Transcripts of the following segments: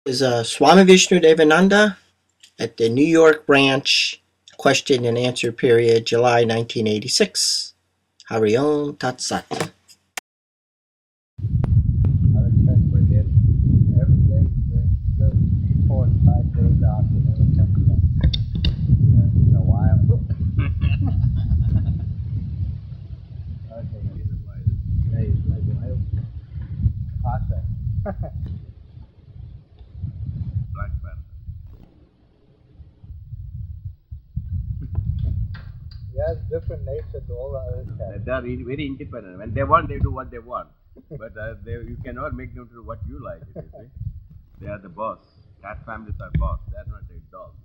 Is Swami Vishnu-devananda at the New York branch, question and answer period, July 1986. Hari Om Tat Sat. I would check with him every day, good 4 and 5 days after, never check with him. In a while. Okay, he's a while. Yeah, he's like a while. Pasta. Black Panther. He has different nature to all the other cats. They are very independent. When they want, they do what they want. But you cannot make them do what you like. You see? They are the boss. Cat families are boss. They are not the dogs.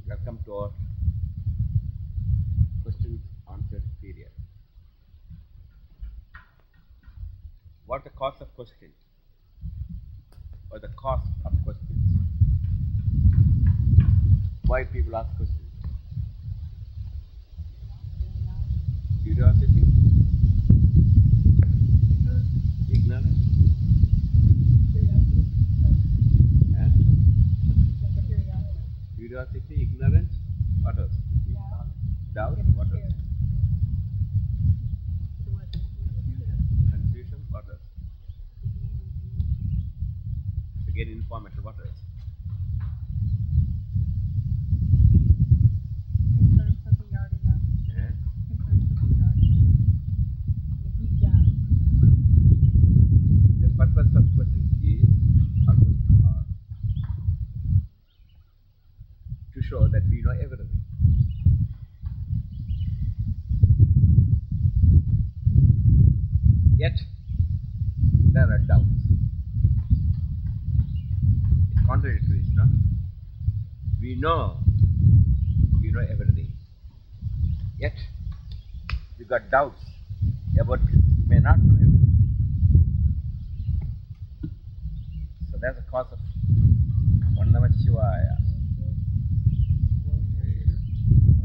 Welcome to our questions answered period. What the cause of questions? Or the cause of questions? Why people ask questions? Curiosity? Ignorance? Yeah? Curiosity, ignorance, what else? Doubt, what else? Confusion, what else? To get information, what else? Confirm something you already know. Yeah? Confirm something you already know. Deep down. The purpose of questions is, or questions are, to show that we know everything. Yet, there are doubts. It's contradictory, is not? We know everything. Yet, we got doubts about we may not know everything. So that's the cause of One Namah Shivaya.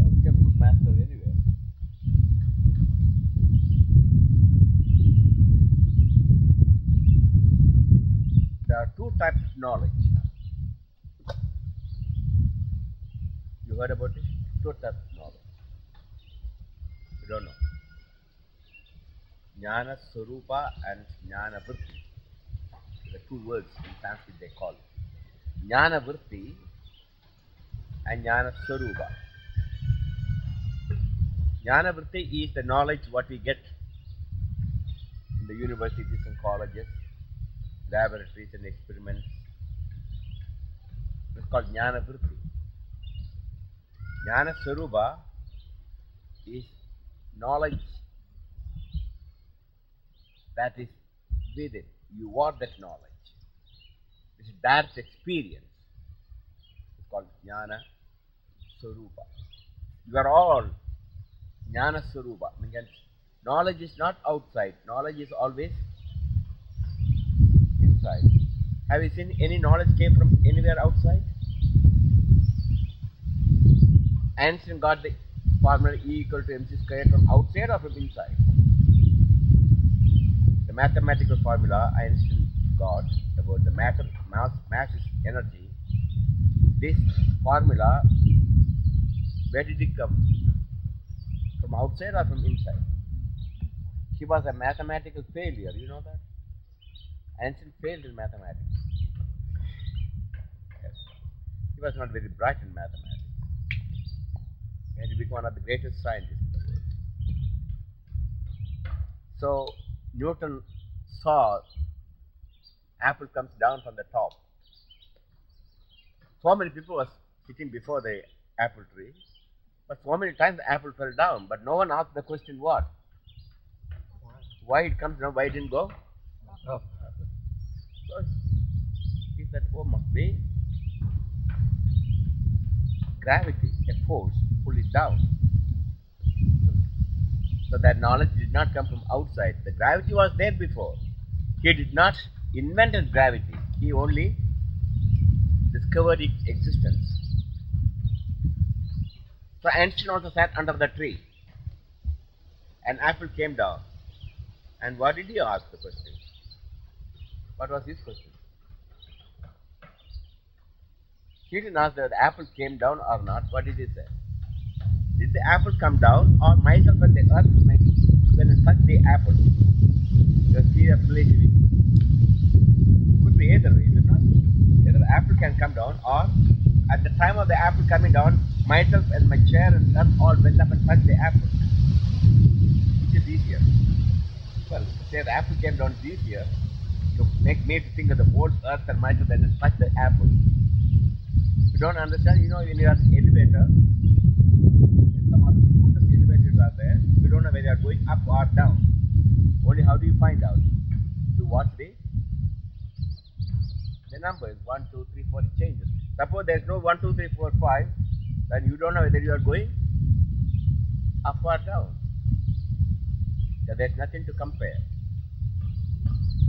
You can put master anywhere. There are two types of knowledge. You heard about it? Two types of knowledge. You don't know. Jnana Swarupa and Jnana Vritti. The two words in Sanskrit they call it. Jnana Vritti and Jnana Swarupa. Jnana Vritti is the knowledge what we get in the universities and colleges, laboratories and experiments. It's called Jnana Vritti. Jnana Swarupa is knowledge that is within. You are that knowledge. It's direct experience. It's called Jnana Swarupa. You are all Jnana Swarupa. Means knowledge is not outside. Knowledge is always inside. Have you seen any knowledge came from anywhere outside? Einstein got the formula E equal to mc squared from outside or from inside? The mathematical formula Einstein got about the mass is energy. This formula, where did it come? From outside or from inside? He was a mathematical failure, you know that? Einstein failed in mathematics. Yes. He was not very bright in mathematics. He had became one of the greatest scientists in the world. So Newton saw apple comes down from the top. So many people were sitting before the apple tree, but so many times the apple fell down, but no one asked the question what? Why it comes down, why it didn't go? Oh. So he said, oh, must be gravity, a force, pull it down. So that knowledge did not come from outside. The gravity was there before. He did not invent gravity. He only discovered its existence. So Einstein also sat under the tree. An apple came down. And what did he ask the question? What was his question? He didn't ask whether the apple came down or not. What did he say? Did the apple come down, or myself and the earth when it touched the apple? The theory of relativity. Could be either way, is it not? Either the apple can come down, or at the time of the apple coming down, myself and my chair and earth all went up and touched the apple. Which is easier? Well, say the apple came down, is easier to make me to think of the whole earth and myself and then touch the apple. If you don't understand, you know, when you are in the elevator, some of the smoothest elevators are there, you don't know whether you are going up or down. Only how do you find out? You watch the numbers, 1, 2, 3, 4, it changes. Suppose there is no 1, 2, 3, 4, 5, then you don't know whether you are going up or down. So there is nothing to compare.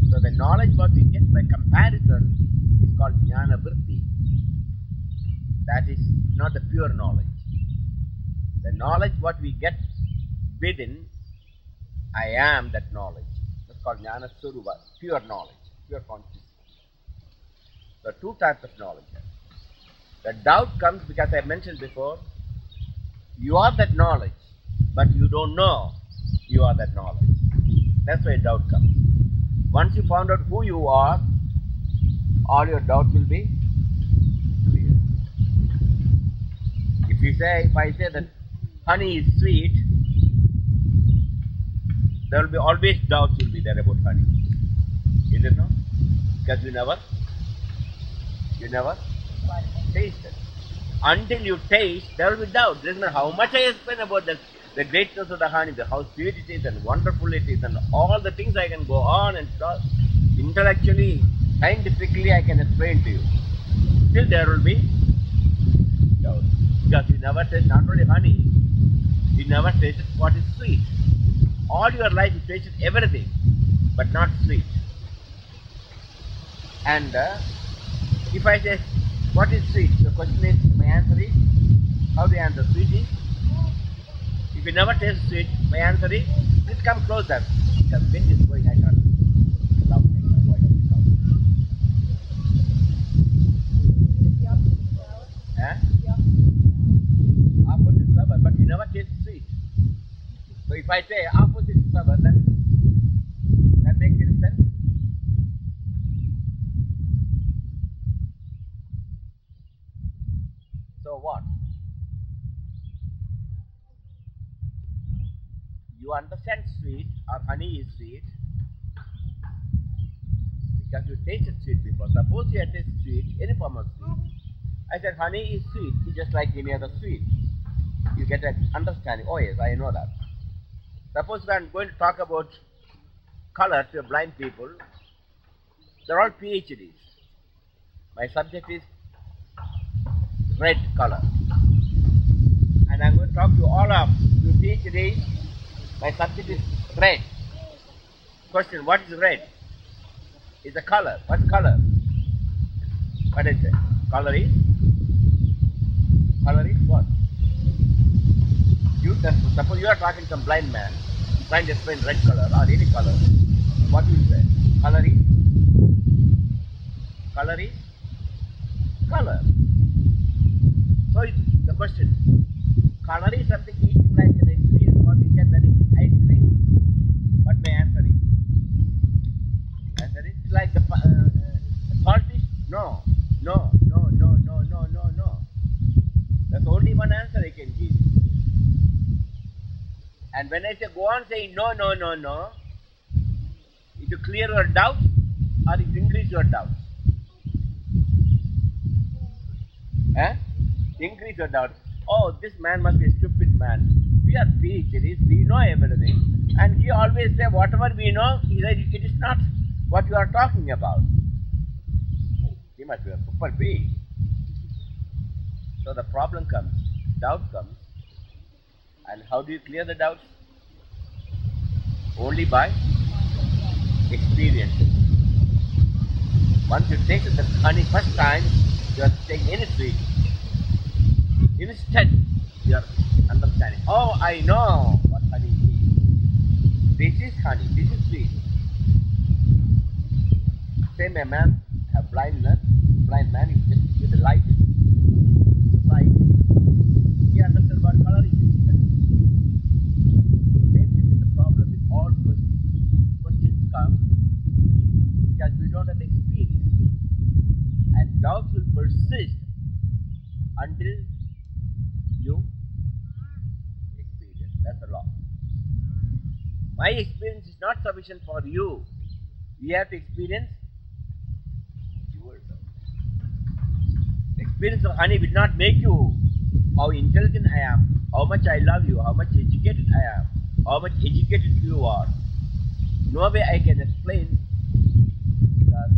So the knowledge what we get by comparison is called jnana vritti. That is not the pure knowledge. The knowledge what we get within, I am that knowledge. That's called jnana swarupa, pure knowledge, pure consciousness. So two types of knowledge. The doubt comes because I mentioned before, you are that knowledge, but you don't know you are that knowledge. That's why doubt comes. Once you found out who you are, all your doubts will be clear. If I say that honey is sweet, there will be always doubts will be there about honey. Is it not? Because you never taste it. Until you taste, there will be doubt. Doesn't matter how much I explain about the greatness of the honey, how sweet it is and wonderful it is, and all the things I can go on and talk. Intellectually, scientifically, I can explain to you. Still, there will be doubt. Because you never taste not only honey, you never tasted what is sweet. All your life you tasted everything, but not sweet. And if I say, what is sweet? The question is, my answer is, how do you answer? Sweet is? If you never taste sweet, my answer is, please come closer. Because wind is going, I can't stop making my voice loud. Opposite sour, but you never taste sweet. So if I say opposite sour, then that makes any sense? So what? You understand sweet or honey is sweet because you tasted sweet before. Suppose you had tasted sweet, any form of sweet. I said honey is sweet, it's just like any other sweet. You get an understanding. Oh yes, I know that. Suppose I am going to talk about color to blind people. They're all PhDs. My subject is red color. And I'm going to talk to all of you PhDs. My subject is red. Question, what is red? It's a color. What's color? What is it? Color is what? Suppose you are talking to some blind man, trying to explain red color or any color. What will you say? Color is? Color. So the question, color is something eating like an experience what we get when we eat ice cream. What my answer is? Answer is like the saltish? No. That's only one answer I can give. And when I say go on saying no, no, no, no, it will clear your doubts or it will increase your doubts? Eh? Increase your doubts. Oh, this man must be a stupid man. We are PhDs, we know everything. And he always say whatever we know, he said it is not what you are talking about. He must be a super being. So the problem comes, doubt comes. And how do you clear the doubts? Only by experience. Once you taste the honey first time, you are taking any sweet. Instant, you are understanding. Oh, I know what honey is. This is honey, this is sweet. Same a man have blindness, blind man, you just give the light, he understands what color it is. Same thing is the problem with all questions. Questions come because we don't have experience. And doubts will persist until you experience. That's the law. My experience is not sufficient for you. You have to experience yourself. The experience of honey will not make you how intelligent I am, how much I love you, how much educated I am, how much educated you are. No way I can explain because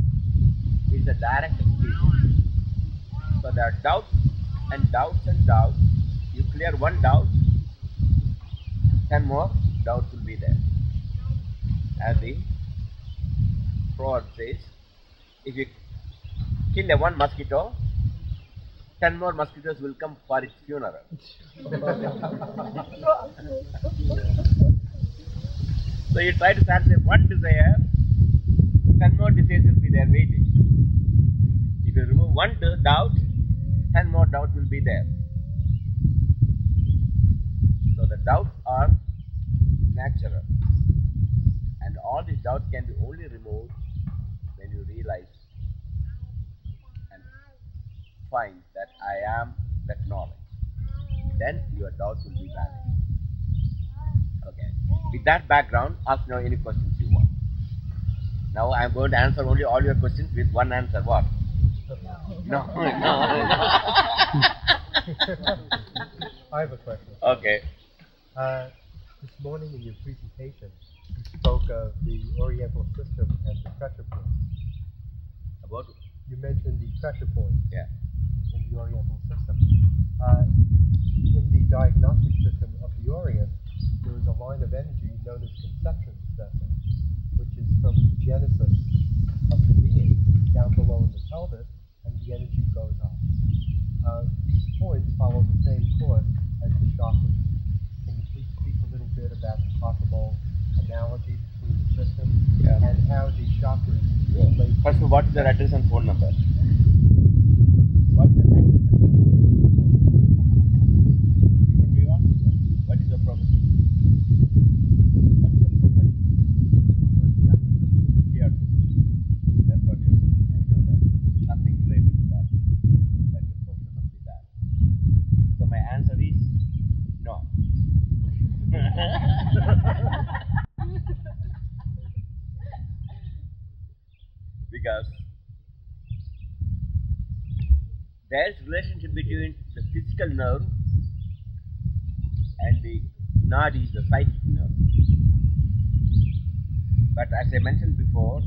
it's a direct experience. So there are doubts and doubts and doubts. You clear one doubt, 10 more doubts will be there. As the proverb says, if you kill one mosquito, 10 more mosquitoes will come for its funeral. So you try to satisfy one desire, 10 more desires will be there waiting. If you remove one doubt, 10 more doubts will be there. So the doubts are natural. And all these doubts can be only removed when you realize and find that I am that knowledge. Then your doubts will be vanished. Okay. With that background, ask now any questions you want. Now I am going to answer only all your questions with one answer. What? No. I have a question. Okay. This morning in your presentation, you spoke of the Oriental system and the pressure point. About? You mentioned the pressure point Yeah. in the Oriental system. In the diagnostic system of the Orient, there is a line of energy known as conception vessel, which is from the genesis of the being down below in the pelvis, and the energy goes up. These points follow the same course as the chakras. Can you please speak a little bit about the possible analogy between the systems and how the chakras relate? First of all, what is your address and phone number? What's the address and phone number? You can be honest. What is your profession? What is your profession? Here. That's what you're saying. I know that. Nothing related to that. That your profession must be that. So my answer is no. Because there is relationship between the physical nerve and the nadi, the psychic nerve. But as I mentioned before,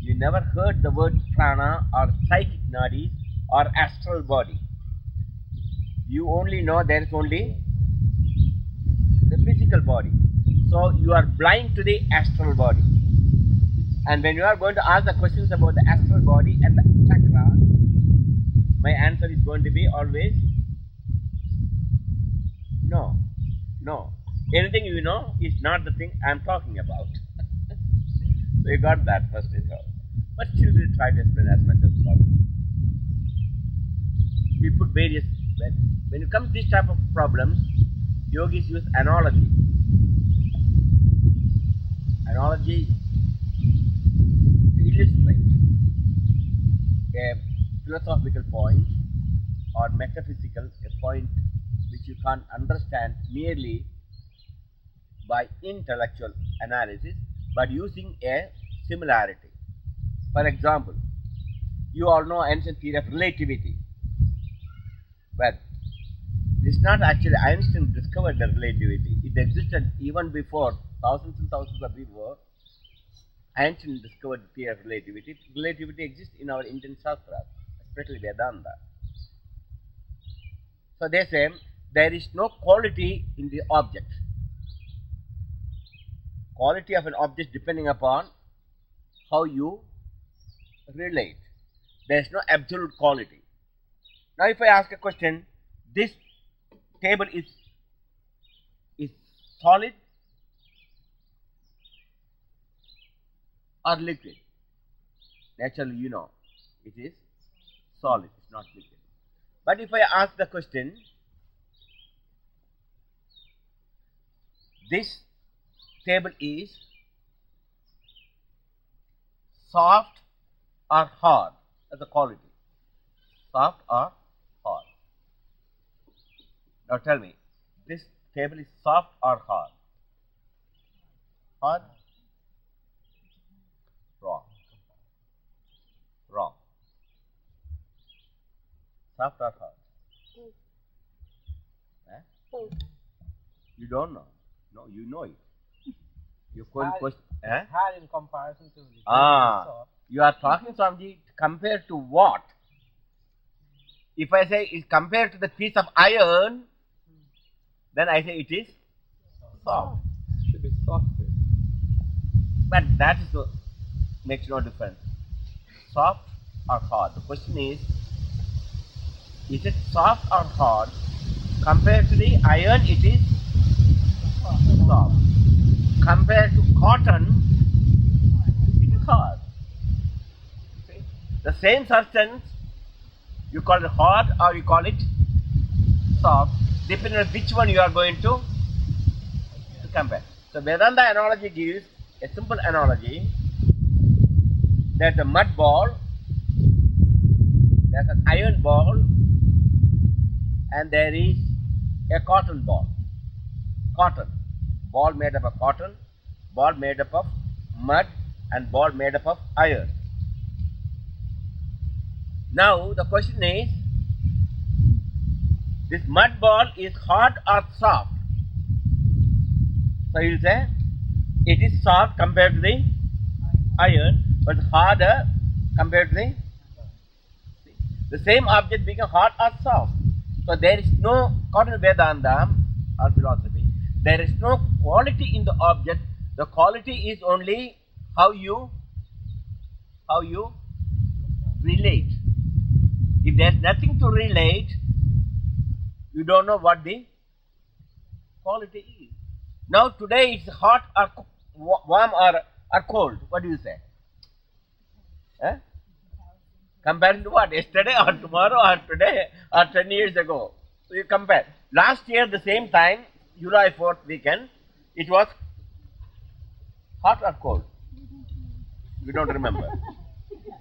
you never heard the word prana or psychic nadi or astral body. You only know there is only the physical body. So you are blind to the astral body. And when you are going to ask the questions about the astral body and the chakras, my answer is going to be always no. No. Anything you know is not the thing I am talking about. So you got that first of all. But still we'll try to explain as much as possible. We put various, when you come to this type of problems, yogis use analogy. Analogy to illustrate a philosophical point or metaphysical, a point which you can't understand merely by intellectual analysis, but using a similarity. For example, you all know Einstein's theory of relativity. Well, it's not actually Einstein discovered the relativity. It existed even before, thousands and thousands of before. Einstein discovered the theory of relativity. Relativity exists in our Indian Shastras, especially Vedanta. So they say there is no quality in the object. Quality of an object depending upon how you relate. There is no absolute quality. Now if I ask a question, this table is solid or liquid? Naturally, you know, it is solid, it's not liquid. But if I ask the question, this table is soft or hard as a quality? Soft or hard? Now tell me, this table is soft or hard? Hard? Wrong. Wrong. Soft or hard? Both. You don't know. No, you know it. You couldn't question. Hard in comparison to the soft. You are talking, Swamiji, compared to what? If I say it's compared to the piece of iron, then I say it is soft. Should be softer. But that is makes no difference. Soft or hard? The question is it soft or hard? Compared to the iron, it is soft. Compared to cotton, it is hard. See? The same substance, you call it hard or you call it soft, depending on which one you are going to compare. So Vedanta analogy gives a simple analogy. There's a mud ball, there's an iron ball, and there is a cotton ball. Cotton. Ball made up of cotton, ball made up of mud, and ball made up of iron. Now the question is, this mud ball is hard or soft? So you will say, it is soft compared to the iron, but harder compared to the same object being hard or soft. So there is no, according to Vedanta or philosophy, there is no quality in the object. The quality is only how you relate. If there is nothing to relate, you don't know what the quality is. Now today it's hot or warm or cold. What do you say? Comparing to what? Yesterday or tomorrow or today or 10 years ago. So you compare. Last year the same time, July 4th weekend, it was hot or cold? You don't remember.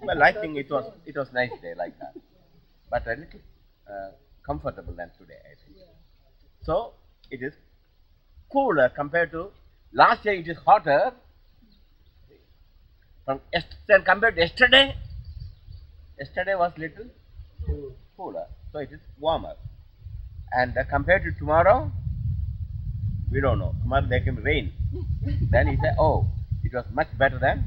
Well, I think it was nice day like that. But a little comfortable than today, I think. So it is cooler compared to last year. It is hotter than compared to yesterday. Yesterday was little cooler, so it is warmer. And compared to tomorrow, we don't know. Tomorrow there can be rain. Then he said, "Oh, it was much better than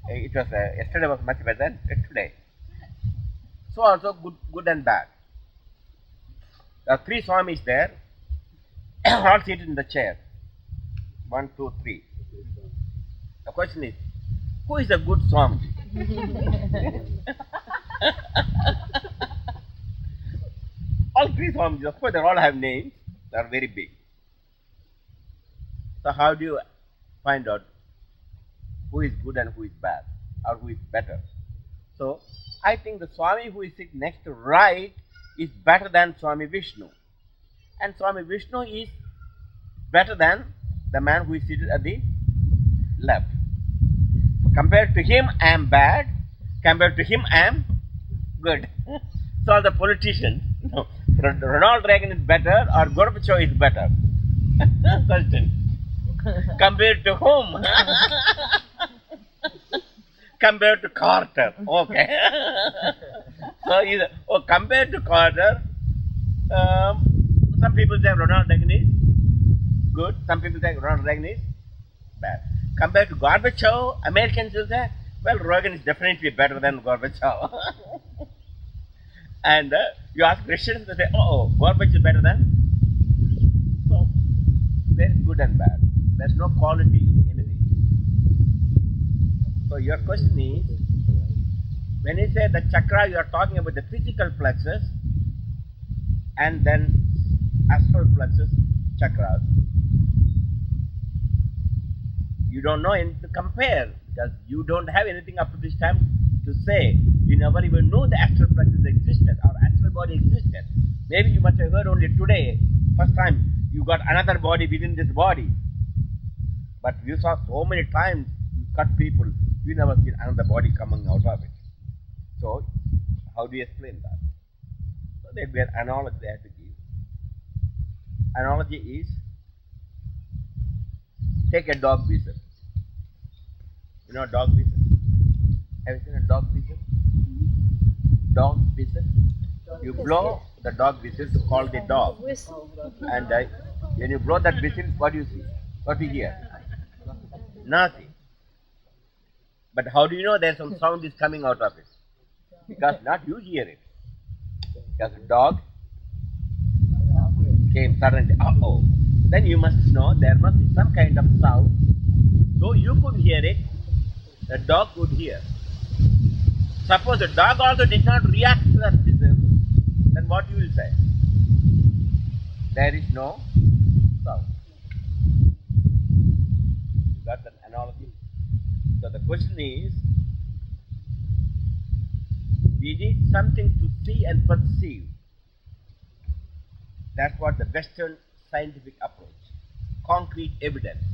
yesterday was much better than today." So also good and bad. There are three Swamis there, all seated in the chair. 1, 2, 3. The question is, who is a good Swami? All three Swamis, of course, they all have names. They are very big. So how do you find out who is good and who is bad, or who is better? So I think the Swami who is sitting next to right is better than Swami Vishnu, and Swami Vishnu is better than the man who is seated at the left. Compared to him, I am bad. Compared to him, I am good. So the politicians, no, Ronald Reagan is better or Gorbachev is better. Question. Compared to whom? Compared to Carter. Okay. So, compared to Carter, some people say Ronald Reagan is good. Some people say Ronald Reagan is bad. Compared to Gorbachev, Americans will say, well, Reagan is definitely better than Gorbachev. And you ask Christians, they say, oh, Gorbachev is better than. So, there is good and bad. There's no quality in anything. So, your question is, when you say the chakra, you are talking about the physical plexus and then astral plexus chakras. You don't know anything to compare because you don't have anything up to this time to say. You never even knew the astral plexus existed or astral body existed. Maybe you must have heard only today, first time you got another body within this body. But you saw so many times you cut people, you never seen another body coming out of it. So, how do you explain that? So, there'll be an analogy they have to give. Analogy is, take a dog whistle. You know dog whistle? Have you seen a dog whistle? Dog whistle. You blow the dog whistle to call the dog. And when you blow that whistle, what do you see? What do you hear? Nothing. But how do you know there's some sound is coming out of it? Because not you hear it. Because the dog came suddenly, uh-oh. Then you must know there must be some kind of sound. Though you couldn't hear it, the dog could hear. Suppose the dog also did not react to that whistle, then what you will say? There is no sound. You got that analogy? So the question is, we need something to see and perceive. That's what the Western scientific approach. Concrete evidence.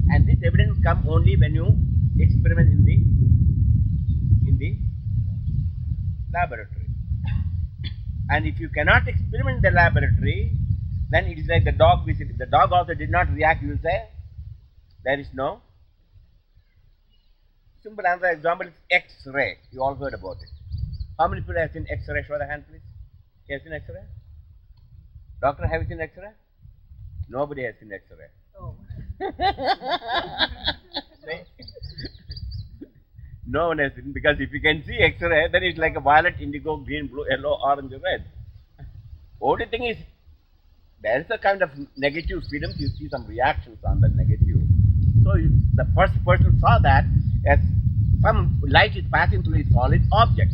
And this evidence comes only when you experiment in the laboratory. And if you cannot experiment in the laboratory, then it is like the dog whistle. If the dog also did not react, you will say, there is no. Simple answer example is X-ray. You all heard about it. How many people have seen X-ray? Show the hand, please. You have seen X-ray? Doctor, have you seen X-ray? Nobody has seen X-ray. Oh. No one has seen, because if you can see X-ray, then it's like a violet, indigo, green, blue, yellow, orange, red. Only thing is, there is a kind of negative films, you see some reactions on the negative. So if the first person saw that as some light is passing through a solid object.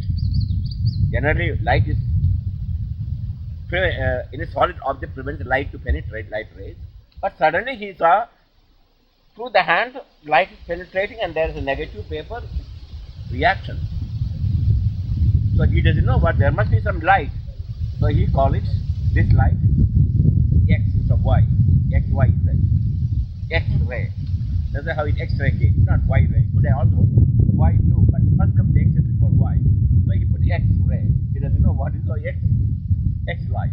Generally, light is in a solid object prevents light to penetrate, light rays. But suddenly he saw through the hand light is penetrating and there is a negative paper reaction. So he doesn't know what, there must be some light. So he calls it, this light, X instead of Y. XY is that. X-ray. That's how it X-ray came. Not Y-ray. Could I also Y too, but first comes the X before Y. So he put X-ray. He doesn't know what is the X light.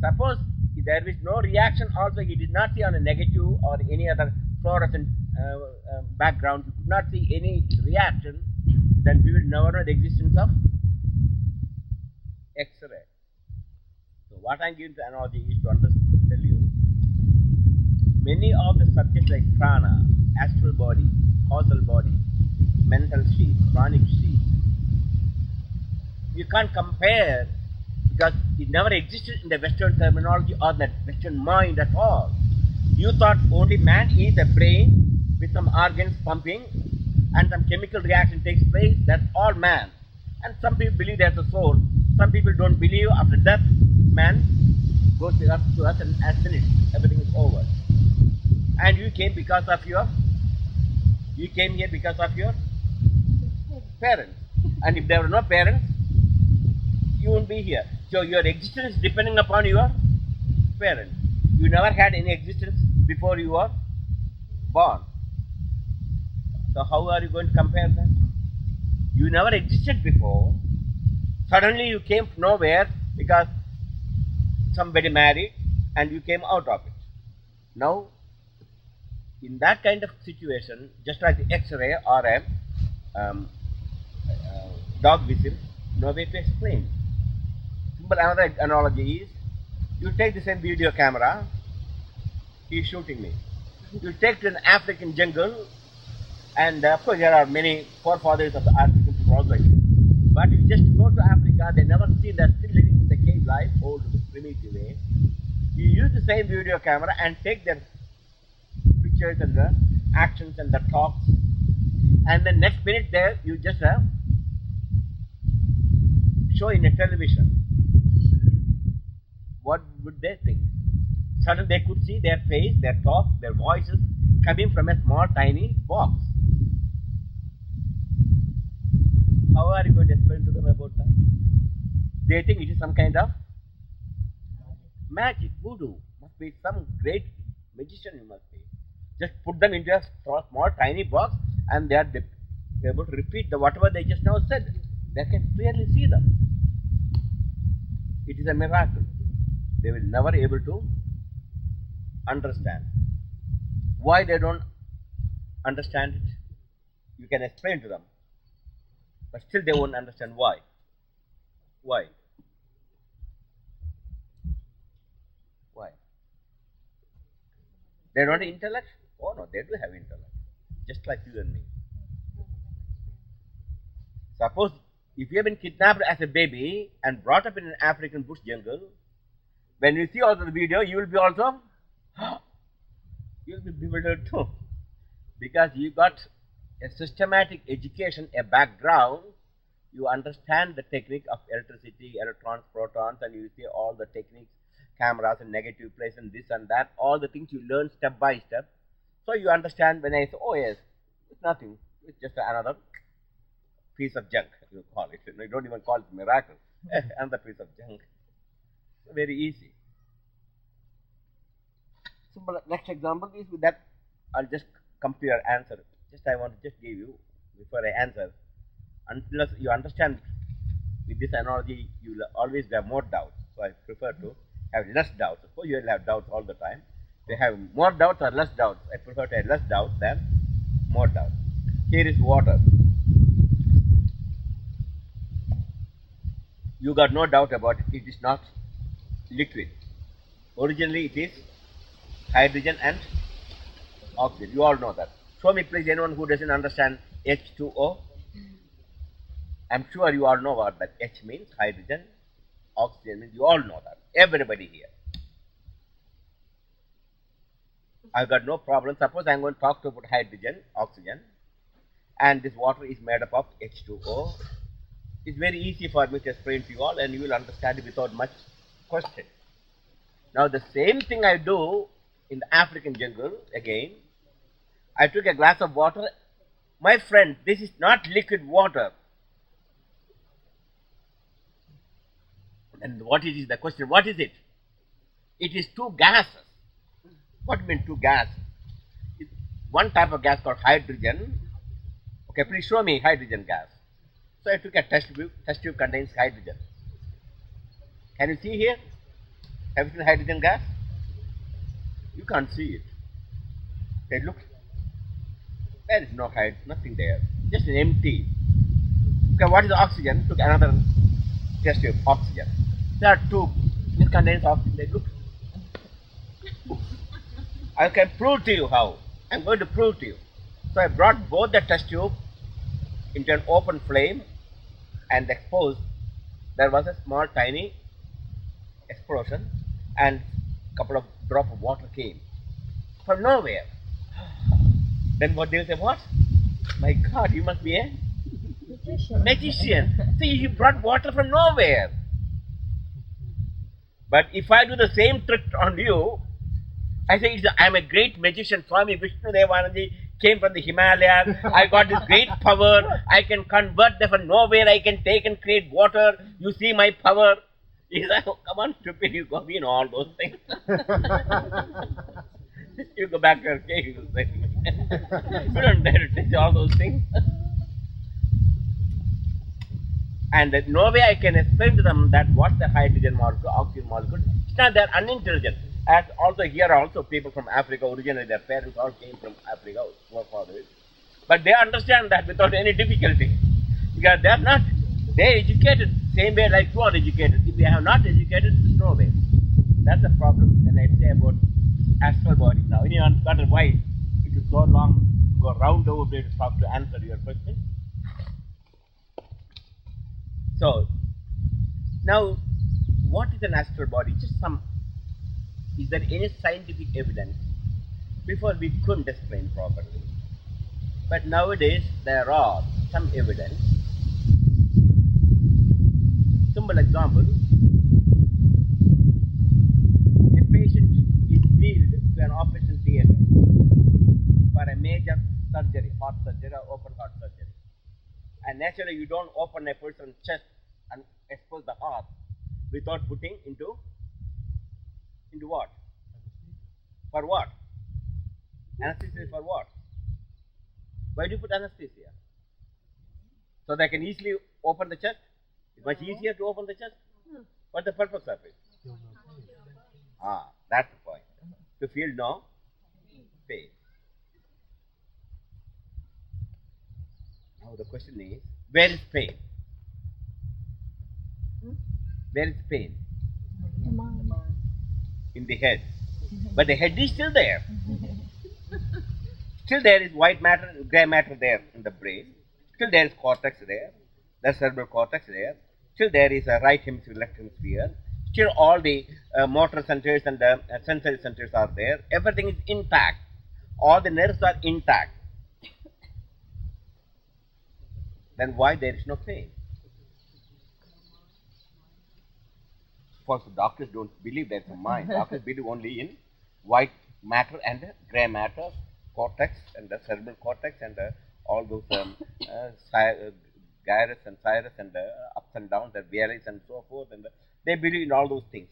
Suppose if there is no reaction, also he did not see on a negative or any other fluorescent background, he could not see any reaction, then we will never know the existence of X-ray. So what I am giving the analogy is to tell you, many of the subjects like prana, astral body, causal body, mental sheath, pranic sheath, you can't compare because it never existed in the Western terminology or the Western mind at all. You thought only man is a brain with some organs pumping and some chemical reaction takes place, that's all man. And some people believe there's a soul. Some people don't believe after death, man goes to us and has finished, everything is over. And you came because of you came here because of your parents. And if there were no parents, you won't be here. So your existence is depending upon your parents. You never had any existence before you were born. So how are you going to compare that? You never existed before. Suddenly you came from nowhere because somebody married and you came out of it. Now, in that kind of situation, just like the X-ray or a dog whistle, no way to explain. But another analogy is, you take the same video camera, he's shooting me. You take to an African jungle, and of course there are many forefathers of the African people also here. But you just go to Africa, they never see, they're still living in the cave life, old primitive way. You use the same video camera and take their pictures and the actions and the talks, and then next minute there you just show in a television. What would they think? Suddenly they could see their face, their talk, their voices coming from a small tiny box. How are you going to explain to them about that? They think it is some kind of magic, voodoo. Must be some great magician you must be. Just put them into a small tiny box and they are able to repeat whatever they just now said. They can clearly see them. It is a miracle. They will never able to understand. Why they don't understand it? You can explain to them. But still they won't understand why. Why? Why? They don't have intellect? Oh no, they do have intellect. Just like you and me. Suppose if you have been kidnapped as a baby and brought up in an African bush jungle, when you see also the video, you will be also, you will be bewildered too. Because you got a systematic education, a background, you understand the technique of electricity, electrons, protons, and you see all the techniques, cameras and negative place and this and that, all the things you learn step by step. So you understand when I say, oh yes, it's nothing, it's just another piece of junk, you call it. You don't even call it miracle. Another piece of junk. Very easy. Simple. Next example is with that. I'll just come to your answer. Just I want to just give you before I answer. Unless you understand with this analogy, you will always have more doubts. So I prefer to have less doubts. Of course, you will have doubts all the time. To have more doubts or less doubts, I prefer to have less doubts than more doubts. Here is water. You got no doubt about it. It is not liquid. Originally it is hydrogen and oxygen. You all know that. Show me please anyone who doesn't understand H2O. I'm sure you all know what that H means, hydrogen, oxygen means. You all know that. Everybody here. I've got no problem. Suppose I'm going to talk about hydrogen, oxygen, and this water is made up of H2O. It's very easy for me to explain to you all and you will understand it without much question. Now the same thing I do in the African jungle again. I took a glass of water. My friend, this is not liquid water. And what it is the question? What is it? It is two gases. What do you mean two gases? It's one type of gas called hydrogen. Okay, please show me hydrogen gas. So I took a test tube. Test tube contains hydrogen. Can you see here? Have you seen hydrogen gas? You can't see it. Okay, look. There is no hydrogen, nothing there. Just an empty. Okay, what is the oxygen? Took another test tube, oxygen. There are two. It contains oxygen. Look. I can prove to you how. I'm going to prove to you. So I brought both the test tube into an open flame and exposed. There was a small tiny explosion and a couple of drops of water came from nowhere. Then what they say, what? My God, you must be a magician. See, he brought water from nowhere. But if I do the same trick on you, I say I'm a great magician. Swami Vishnu-devananda came from the Himalayas. I got this great power. I can convert them from nowhere. I can take and create water. You see my power. He said, oh, come on, stupid, you go, you know all those things. You go back to your cave, you say. You don't dare to teach all those things. And no way I can explain to them that what's the hydrogen molecule, oxygen molecule. It's not they're unintelligent. As also here also people from Africa originally their parents all came from Africa, forefathers. But they understand that without any difficulty. Because they are not they educated same way like you are educated. If you have not educated, there's no way. That's the problem when I say about astral body. Now you understand why it is so long go round over there to talk to answer your question. So now what is an astral body? Just some is there any scientific evidence? Before we couldn't explain properly. But nowadays there are some evidence. Simple example, a patient is wheeled to an operation theatre for a major surgery, heart surgery or open heart surgery. And naturally you don't open a person's chest and expose the heart without putting into what? For what? Anesthesia for what? Why do you put anesthesia? So they can easily open the chest? It's much easier to open the chest. What's the purpose of it? That's the point. To feel no pain. Now the question is, where is pain? Where is pain? In the head. But the head is still there. Still there is white matter and grey matter there in the brain. Still there is cortex there. There's cerebral cortex there. Still there is a right hemisphere, left hemisphere. Still all the motor centers and the sensory centers are there. Everything is intact. All the nerves are intact. Then why there is no pain? Of course, the doctors don't believe there's a mind. Doctors believe only in white matter and grey matter, cortex and the cerebral cortex and all those gyrus and cyrus and ups and downs, the various and so forth. And they believe in all those things.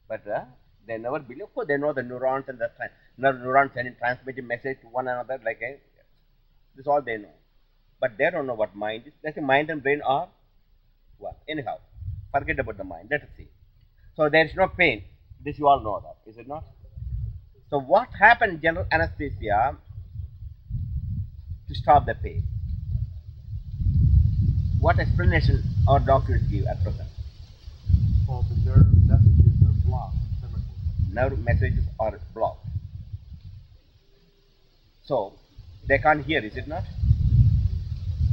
But they never believe. Of course, they know the neurons and the neurons sending transmitting message to one another. Like this is all they know. But they don't know what mind is. They say mind and brain are well. Anyhow, forget about the mind. Let us see. So there is no pain. This you all know that, is it not? So what happened in general anesthesia to stop the pain? What explanation our doctors give at present? Well, the nerve messages are blocked chemically. Nerve messages are blocked. So they can't hear, is it not?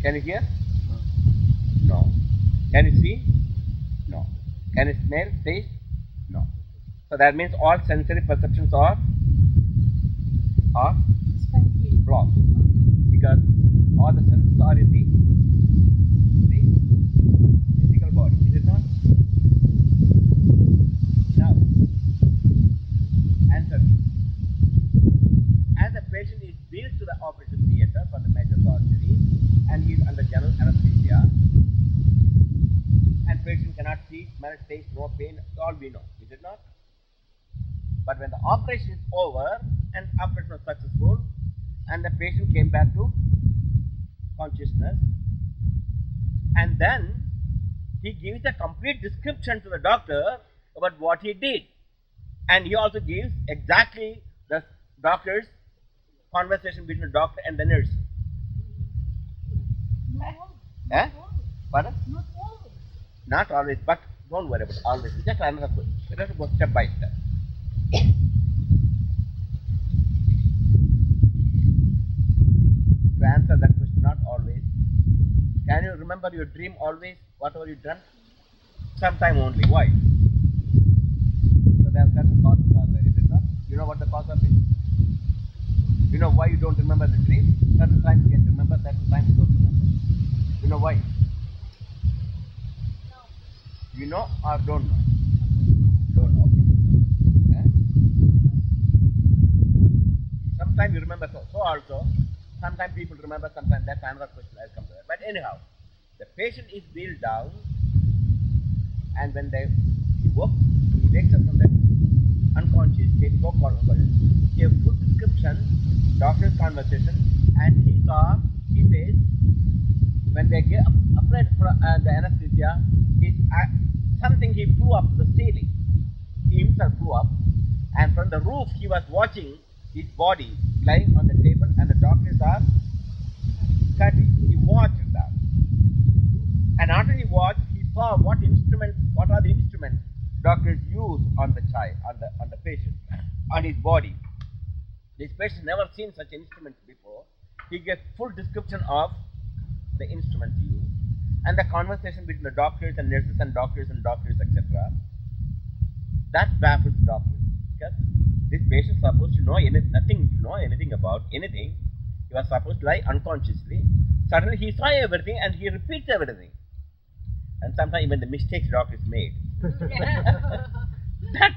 Can you hear? No. Can you see? No. Can you smell, taste? No. So that means all sensory perceptions are blocked because all the senses are in the physical body. Is it not? Now, answer me. As a patient is wheeled to the operation theatre for the major surgery and he is under general anesthesia and patient cannot see, smell, taste, no pain, all we know. Is it not? But when the operation is over and operation was successful and the patient came back to consciousness and then he gives a complete description to the doctor about what he did, and he also gives exactly the doctor's conversation between the doctor and the nurse. Pardon? Not always. Not always, but don't worry about it. Always. Just another question. Let us go step by step. To answer that question, not always. Can you remember your dream always? Whatever you done? Sometime only. Why? So there are certain causes are there, is it not? You know what the cause of it? You know why you don't remember the dream? Certain times you can remember, certain times you don't remember. You know why? You know or don't know? Don't know. Okay. Sometimes you remember so also. Sometimes people remember, sometimes that's another question. I'll come to that. But anyhow, the patient is wheeled down and when he wakes up from that unconscious state, he gave full description, doctor's conversation, and he says, when they get applied for the anesthesia, something he flew up to the ceiling. He himself flew up, and from the roof he was watching his body lying on the table, and the doctors are cutting. He watched that, and after he watched, he saw what are the instruments doctors use on the child, on the patient, on his body. This patient never seen such instruments before. He gets full description of the instruments used and the conversation between the doctors and nurses and doctors, etc. That baffles doctors because this patient is supposed to know anything about anything. He was supposed to lie unconsciously. Suddenly he saw everything and he repeats everything. And sometimes even the mistakes doctors made. That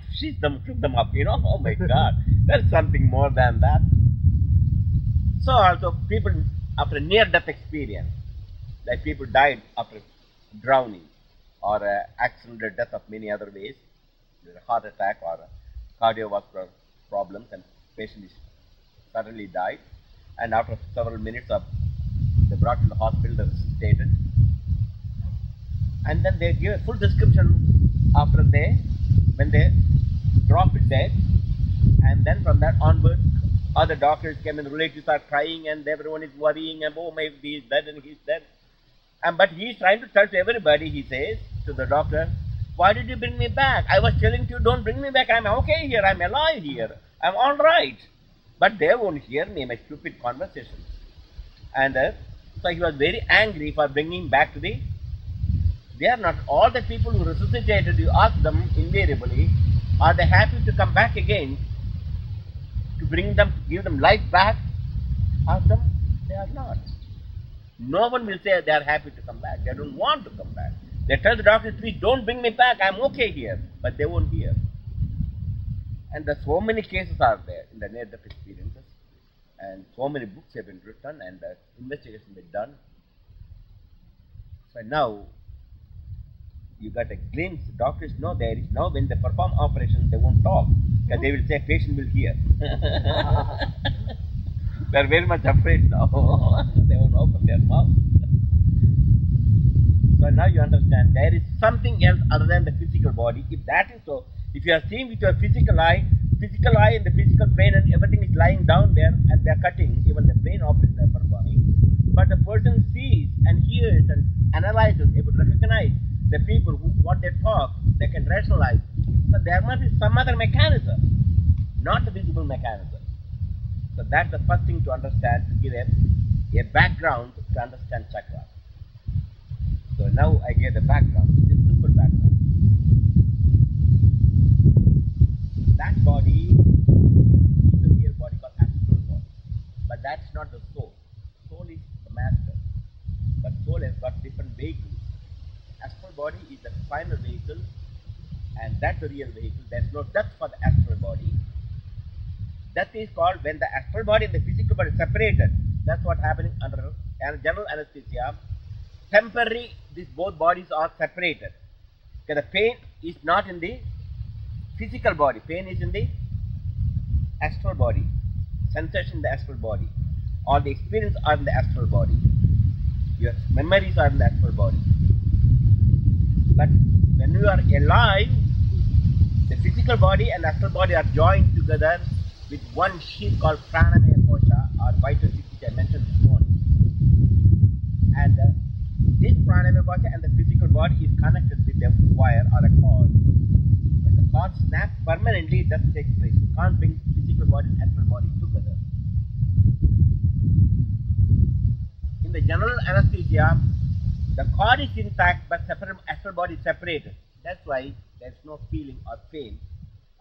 took them up, Oh my God, there's something more than that. So also people after near-death experience, like people died after drowning or accidental death of many other ways, heart attack or cardiovascular problems, and patient is suddenly died, and after several minutes they brought to the hospital, they resuscitated, and then they give a full description after when they dropped dead, and then from that onward, other doctors came and relatives are crying and everyone is worrying and oh maybe he's dead and he's dead. But he's trying to tell to everybody, he says to the doctor, why did you bring me back? I was telling you don't bring me back, I'm okay here, I'm alive here, I'm alright. But they won't hear me, my stupid conversations. And so he was very angry for bringing back to they are not all the people who resuscitated, you ask them invariably, are they happy to come back again? To bring them, to give them life back? Ask them, they are not. No one will say they are happy to come back. They don't want to come back. They tell the doctor, please don't bring me back, I'm okay here. But they won't hear. And there so many cases are there in the near-death experiences. And so many books have been written and investigations have been done. So now, you got a glimpse. Doctors know there is now when they perform operations, they won't talk. Because they will say, patient will hear. They are very much afraid now. They won't open their mouth. So now you understand there is something else other than the physical body. If that is so, if you are seeing with your physical eye and the physical brain and everything is lying down there and they are cutting, even the brain operation they are performing. But the person sees and hears and analyzes, able to recognize the people who what they talk, they can rationalize. So there must be some other mechanism, not the visible mechanism. So that's the first thing to understand, to give a background to understand chakra. So now I gave the background, just simple background. That body is the real body called astral body. But that's not the soul. Soul is the master. But soul has got different vehicles. Astral body is the final vehicle, and that's the real vehicle. There's no death for the astral body. Death is called when the astral body and the physical body are separated. That's what happening under general anesthesia. Temporary, these both bodies are separated. Okay, the pain is not in the physical body. Pain is in the astral body. Sensation in the astral body. All the experience are in the astral body. Your memories are in the astral body. But when you are alive, the physical body and astral body are joined together with one sheath called pranamaya kosha or vital sheath, which I mentioned this morning. And this pranamaya kosha and the physical body is connected with a wire or a cord. When the cord snaps permanently, death takes place. You can't bring physical body and astral body together. In the general anesthesia, the cord is intact, but astral body is separated. That's why there's no feeling or pain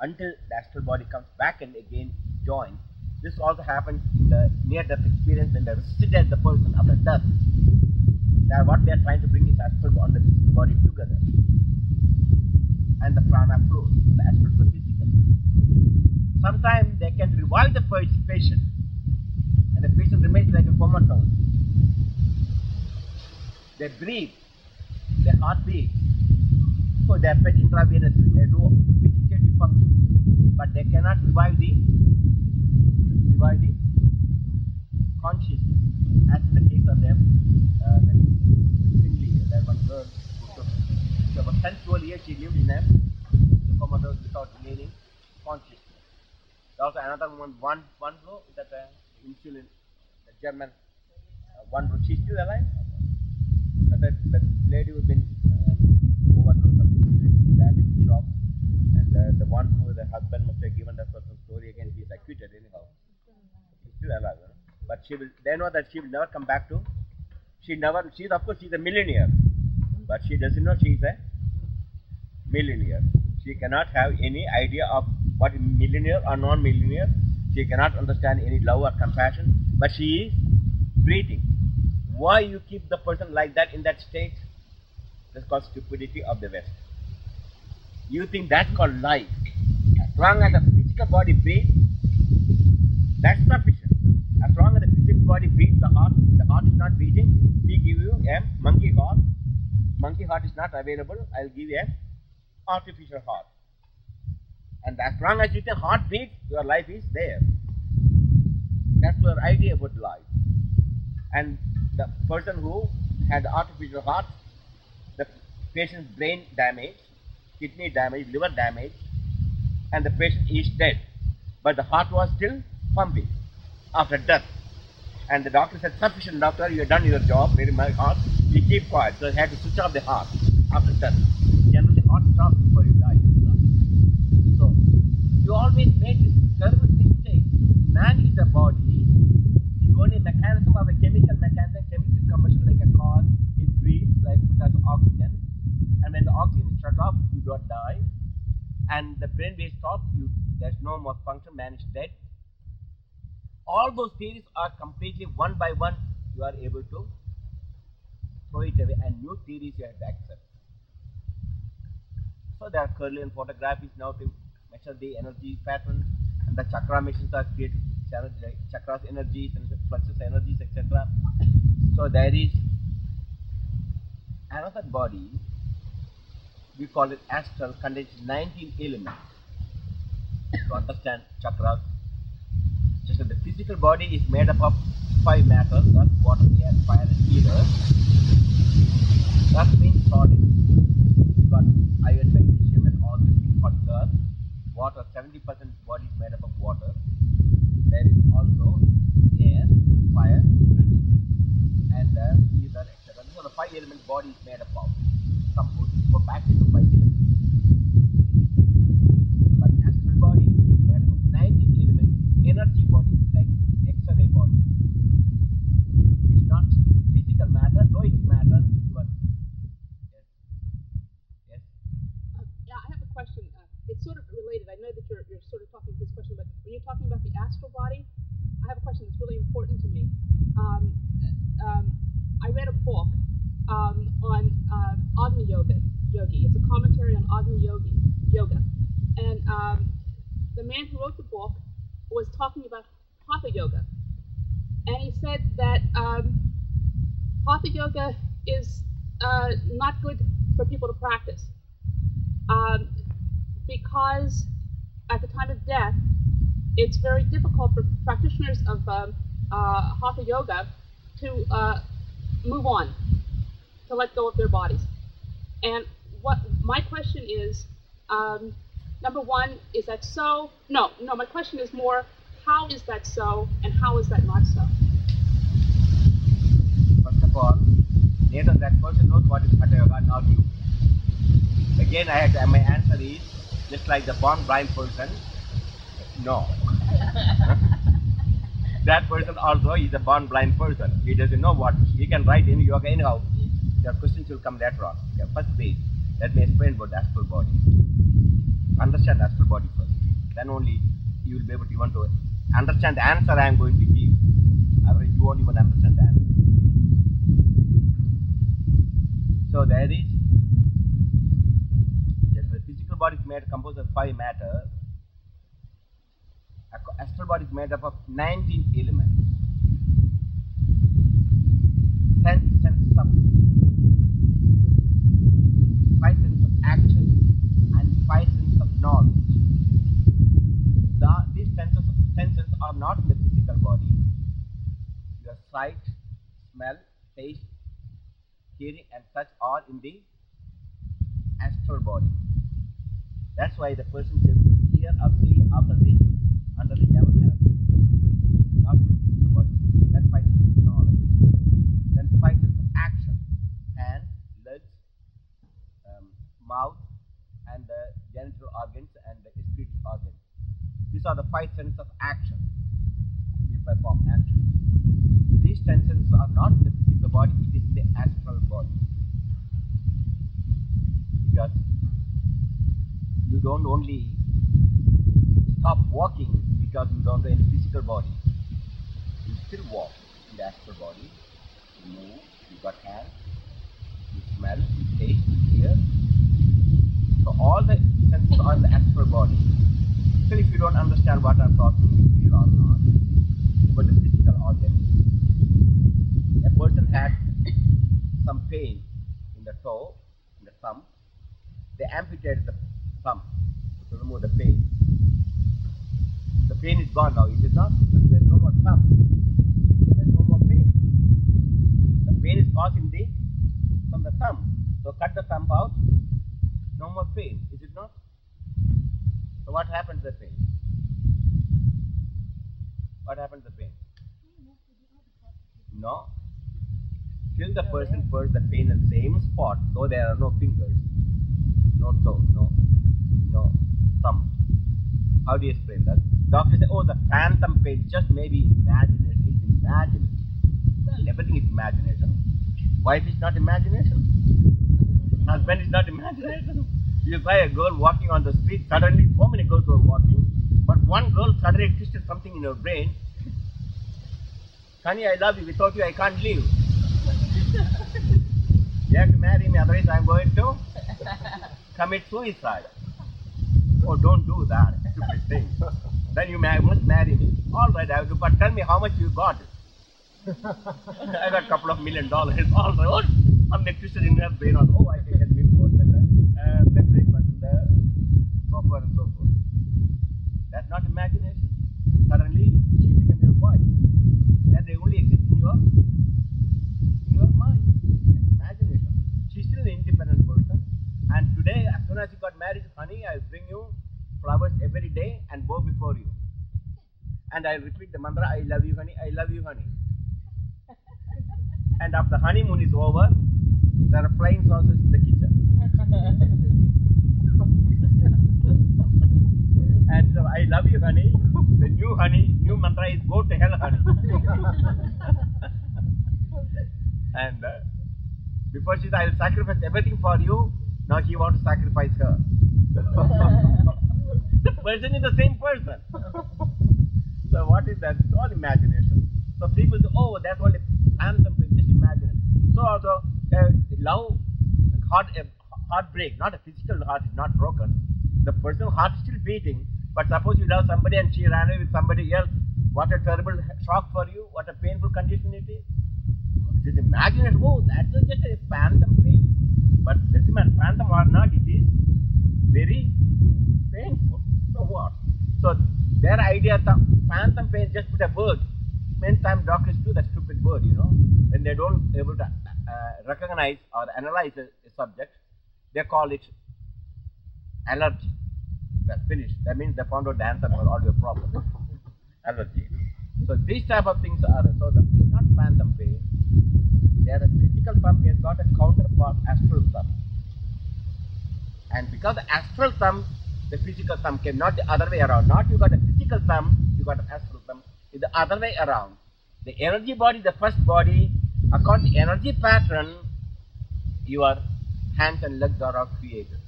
until the astral body comes back and again joins. This also happens in the near-death experience when they resuscitate the person after death. What they are trying to bring is astral and the physical body together. And the prana flows from the astral to the physical. Sometimes they can revive the patient, and the patient remains like a comatose. They breathe, their heart beats. So they are fed intravenously. They do vegetative function, but they cannot revive the consciousness, as in the case of them, the 12 years she lived in a comatose without remaining conscious. Also another woman, one row, that insulin, the German, one row, she's still alive. That lady who's been overdose of insulin, diabetic shock, and the one who the husband must have given that person story again. He's acquitted anyhow. He's still alive, but she will. They know that she will never come back to. She's of course she's a millionaire, but she doesn't know she's a millionaire. She cannot have any idea of what is millionaire or non-millionaire. She cannot understand any love or compassion, but she is breathing. Why you keep the person like that in that state? That's called stupidity of the West. You think that's called life. As long as the physical body breathes, that's sufficient. As long as the physical body beats the heart is not beating, we give you a monkey heart. Monkey heart is not available, I'll give you an artificial heart. And as long as you think heart beats, your life is there. That's your idea about life. And the person who had the artificial heart, the patient's brain damage, kidney damage, liver damage, and the patient is dead. But the heart was still pumping after death. And the doctor said, sufficient doctor, you have done your job, very much heart, you keep quiet. So he had to switch off the heart after death. Generally heart stops before you die. So you always make this terrible mistake. Man is a body, is only a mechanism of a chemical combustion like a car. It breathes like because of oxygen. And when the oxygen is shut off, you don't die. And the brain wave stops, there's no more function, man is dead. All those theories are completely one by one, you are able to throw it away, and new theories you have to accept. So there are Kirlian photographies now to measure the energy patterns, and the chakra machines are created, chakras energies and fluxes energies, etc. So there is another body, we call it astral, contains 19 elements. To understand chakras, just that the physical body is made up of 5 matters, that's water, air, fire and ether. That means solid. You got iron, magnesium and all these things called earth. Water, 70% body is made up of water. There is also air, fire, and ether, etc. These are the 5 element body is made up of. Suppose go back into 5 elements. But astral body is made up of 19 elements, energy body like X-ray body. It's not physical matter, though it's matter. Yes. Yeah, I have a question. It's sort of related. I know that you're sort of talking to this question, but when you're talking about the astral body, I have a question that's really important to me. I read a book on Agni Yogi. It's a commentary on Agni Yoga. And the man who wrote the book was talking about Hatha Yoga. And he said that Hatha Yoga is not good for people to practice. Because at the time of death, it's very difficult for practitioners of Hatha Yoga to move on, to let go of their bodies. And what my question is, number one, is that so? No, my question is more, how is that so, and how is that not so? First of all, neither that person knows what is Hatha Yoga nor you. Again, my answer is, just like the born blind person, no. That person also is a born blind person. He doesn't know what. He can write any yoga anyhow. Your questions will come later on. Okay, first wait. Let me explain about the astral body. Understand the astral body first. Then only you will be able to even to understand the answer I am going to give. Otherwise you won't even understand the answer. So there is the physical body is composed of 5 matter. Astral body is made up of 19 elements. 10 senses of 5 senses of action and 5 senses of knowledge. These senses are not in the physical body. Your sight, smell, taste, hearing and touch are in the astral body. That's why the person is able to hear or see under the anesthesia, not the physical body. That's five senses of knowledge. Then five senses of action: hand, legs, mouth, and the genital organs and the excretory organs. These are the five senses of action. We perform action. These 10 senses are not in the physical body, it is in the astral body. Because you don't only stop walking because you don't have any physical body. You still walk in the astral body. You move, you got hands, you smell, you taste, you hear. So all the senses are in the astral body. Still, if you don't understand what I'm talking, you feel or not. But the physical organ, a person had some pain in the toe, in the thumb. They amputated the thumb to remove the pain. The pain is gone now, is it not? There's no more thumb. There's no more pain. The pain is caused from the thumb. So cut the thumb out, no more pain, is it not? So what happened to the pain? What happened to the pain? No. Till the person feels the pain in the same spot, though there are no fingers, no toe, no thumb. How do you explain that? Doctors say, oh, the phantom pain, just maybe imagination. It's imagination. Well, everything is imagination. Wife is not imagination. Husband is not imagination. You saw a girl walking on the street, suddenly so many girls were walking, but one girl suddenly twisted something in her brain. Honey, I love you. Without you, I can't live. You have to marry me, otherwise I'm going to commit suicide. Oh, don't do that stupid thing. Then you must marry me. All right, I will do, but tell me how much you got. I got a couple of $1 million. All right, oh, something twisted in her brain. Oh, I can get me more than the breakfast and the so forth and so forth. That's not imagination. Suddenly, she became your wife. Then they only exist in your mind. That's imagination. She's still an independent person. And today, as soon as you got married, honey, I'll bring you flowers every day and bow before you. And I'll repeat the mantra, I love you, honey, I love you, honey. And after the honeymoon is over, there are flying saucers in the kitchen. And so, I love you, honey. The new mantra is go to hell, honey. And before she said, I will sacrifice everything for you, now she wants to sacrifice her. The person is the same person. So what is that? It's all imagination. So people say, oh, that's only phantom pain, just imagine it. So also, love, heartbreak, not a physical heart is not broken. The person's heart is still beating, but suppose you love somebody and she ran away with somebody else, what a terrible shock for you, what a painful condition it is. Just imagine it, oh, that's just a phantom pain. But doesn't matter, phantom or not, it is very painful. So what? So their idea of phantom pain, just put a word. Many times doctors do that stupid word, when they don't able to recognize or analyze a subject, they call it allergy. Well, finished. That means they found out the answer for all your problems. Allergy. So these type of things are, so it's not phantom pain. There a physical thumb has got a counterpart, astral thumb. And because the astral thumb, the physical thumb came, not the other way around. Not you got a physical thumb, you got an astral thumb. It's the other way around. The energy body, the first body, according to the energy pattern, your hands and legs are all created.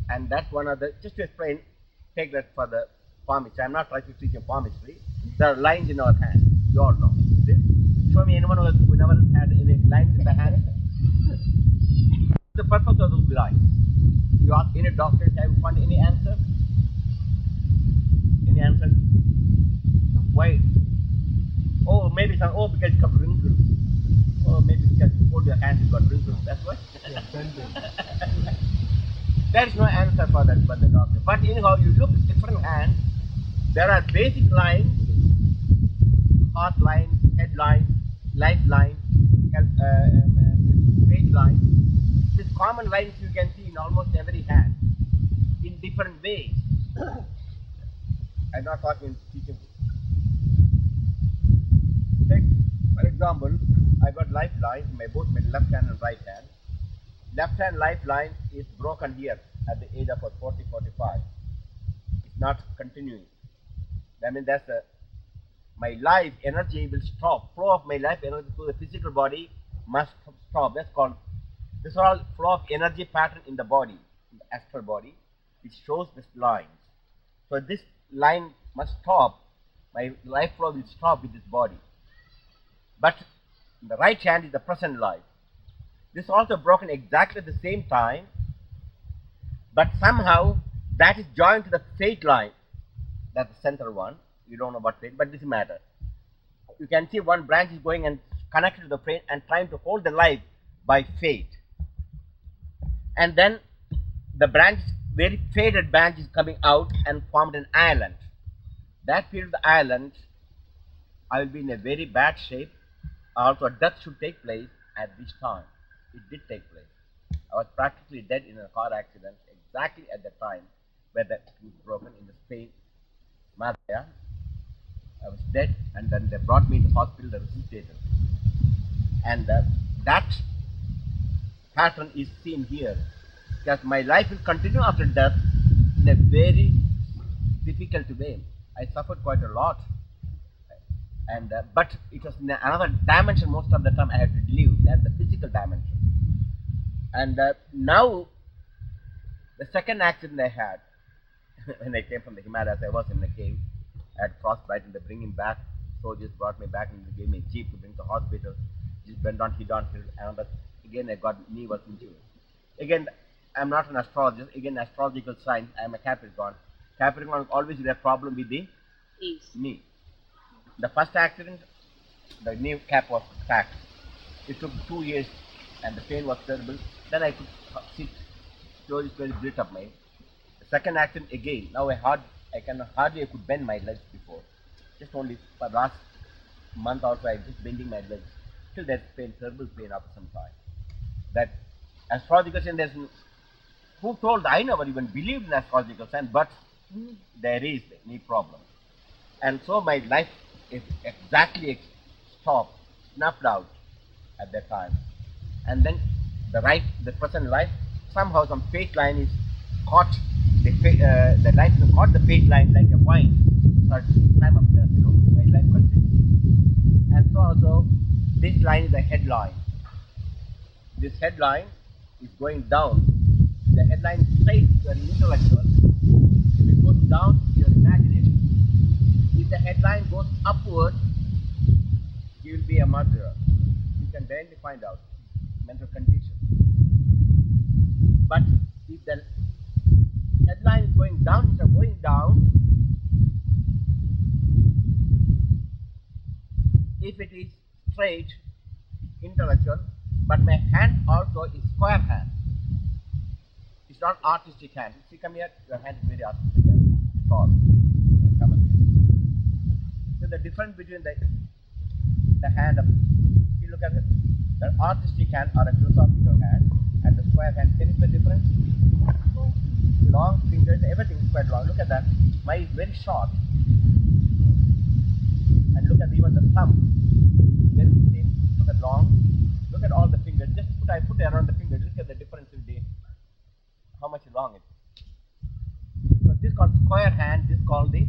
And that's one of the, just to explain, take that for the palm history. I'm not trying to teach you palm history. There are lines in our hands. You all know. Show me anyone who never had any lines in the hand. The purpose of those lines. You ask any doctors, have you found any answer? Any answer? Why? Oh, maybe some, because it's got wrinkles. Oh, maybe because you hold your hand, it's got wrinkles. That's what? There is no answer for that by the doctor. But anyhow, you look at different hands, there are basic lines, heart line, head line, life line, face line. This common lines you can see in almost every hand in different ways. I'm not talking teaching. Take, for example, I got lifeline in both my left hand and right hand. Left hand lifeline is broken here at the age of 40, 45. It's not continuing. I mean, my life energy will stop. Flow of my life energy to the physical body must stop. This is all flow of energy pattern in the body, in the astral body, which shows this line. So this line must stop. My life flow will stop with this body. But in the right hand is the present life. This is also broken exactly at the same time, but somehow that is joined to the fate line. That's the center one. You don't know what fate, but this matter. You can see one branch is going and connected to the fate and trying to hold the life by fate. And then the branch, very faded branch is coming out and formed an island. That period of the island, I will be in a very bad shape. Also, death should take place at this time. It did take place. I was practically dead in a car accident exactly at the time where the was broken in the Spain, Madhya. I was dead, and then they brought me to hospital, the resuscitator. And that pattern is seen here, because my life will continue after death in a very difficult way. I suffered quite a lot, and but it was in another dimension most of the time I had to live. That's the physical dimension. And now, the second accident I had, when I came from the Himalayas, I was in a cave. I had frostbite, and they bring him back. Soldiers brought me back, and they gave me a jeep to bring to hospital. Just went on, and again I got knee was injured. Again, I'm not an astrologist. Again, astrological signs. I'm a Capricorn. Capricorn always has a problem with the knee. The first accident, the knee cap was cracked. It took 2 years, and the pain was terrible. Then I could sit slowly built up my. The second accident again. Now I could bend my legs before. Just only for last month or so, I just bending my legs. Still there's pain, terrible pain after some time. That astrological sign, there's who told? I never even believed in astrological sign, but there is any problem. And so my life is exactly stopped, snuffed out at that time. And then the present life, somehow some fate line is caught, the life is caught the fate line like a vine. Starts climb up there, my life continues. And so also, this line is a headline. This headline is going down. The headline is straight to your intellectual. It goes down to your imagination. If the headline goes upward, you will be a murderer. You can directly find out mental condition. But if the headline is going down, instead of going down, if it is straight, intellectual, but my hand also is square hand. It's not artistic hand. See, come here, your hand is very artistic and tall. Come here. So the difference between the hand of, if you look at it, the artistic hand or a philosophical hand and the square hand, can you see the difference? Long fingers, everything is quite long. Look at that. Mine is very short. And look at even the thumb. Very thin. Look at long. Look at all the fingers. Just I put it around the fingers. Look at the difference in how much long it is. So this is called square hand. This is called the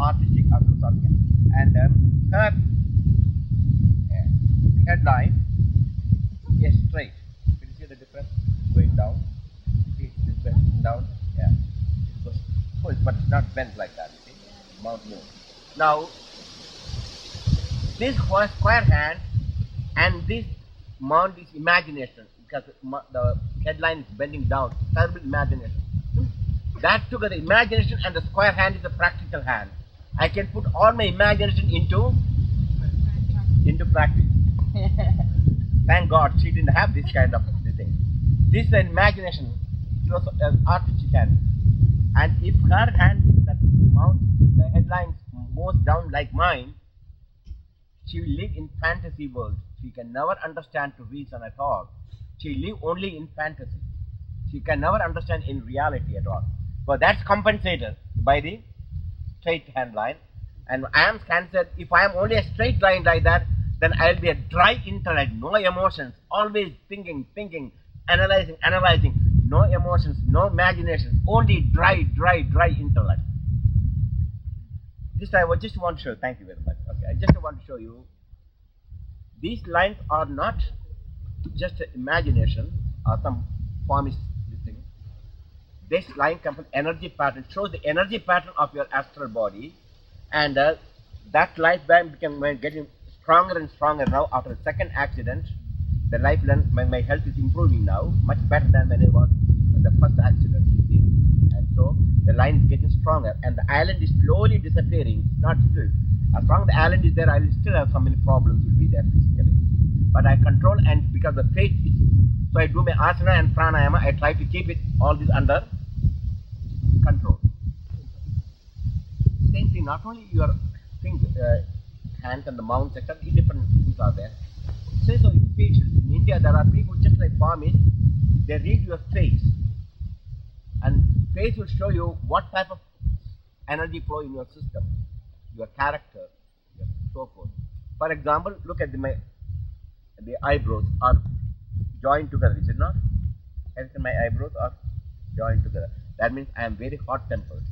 artistic or philosophical hand. And her headline is straight. Can you see the difference? Going down. See, this bend down. Yeah. It goes full, but it's not bent like that. You see? Mount more. Now, this square hand and this mount is imagination, because the headline is bending down. Terrible imagination. That together, imagination and the square hand is a practical hand. I can put all my imagination into practice. Thank God she didn't have this kind of thing. This is an imagination. She was an artistic hand. And if her hand, that mount, the headline goes down like mine, she will live in fantasy world. She can never understand to reason at all. She live only in fantasy. She can never understand in reality at all. But that's compensated by the straight hand line. And I am Cancer. If I am only a straight line like that, then I'll be a dry intellect, no emotions, always thinking, analyzing, no emotions, no imagination, only dry intellect. This I just want to show. Thank you very much. Okay, I just want to show you. These lines are not just imagination or some formist thing. This line comes from energy pattern, shows the energy pattern of your astral body, and that lifetime became getting stronger and stronger now. After the second accident, the lifeline, my health is improving now, much better than when I was the first accident. You see? And so the line is getting stronger, and the island is slowly disappearing. Not still. As long as the island is there, I will still have so many problems will be there physically. But I control, and because the faith is, so I do my asana and pranayama. I try to keep it all this under control. Same thing. Not only your things, hands and the mouth, etc. Different things are there. So in patients in India, there are people just like Swami. They read your face, and face will show you what type of energy flow in your system, your character, so forth. For example, look at the eyebrows are joined together, is it not? And my eyebrows are joined together. That means I am very hot-tempered.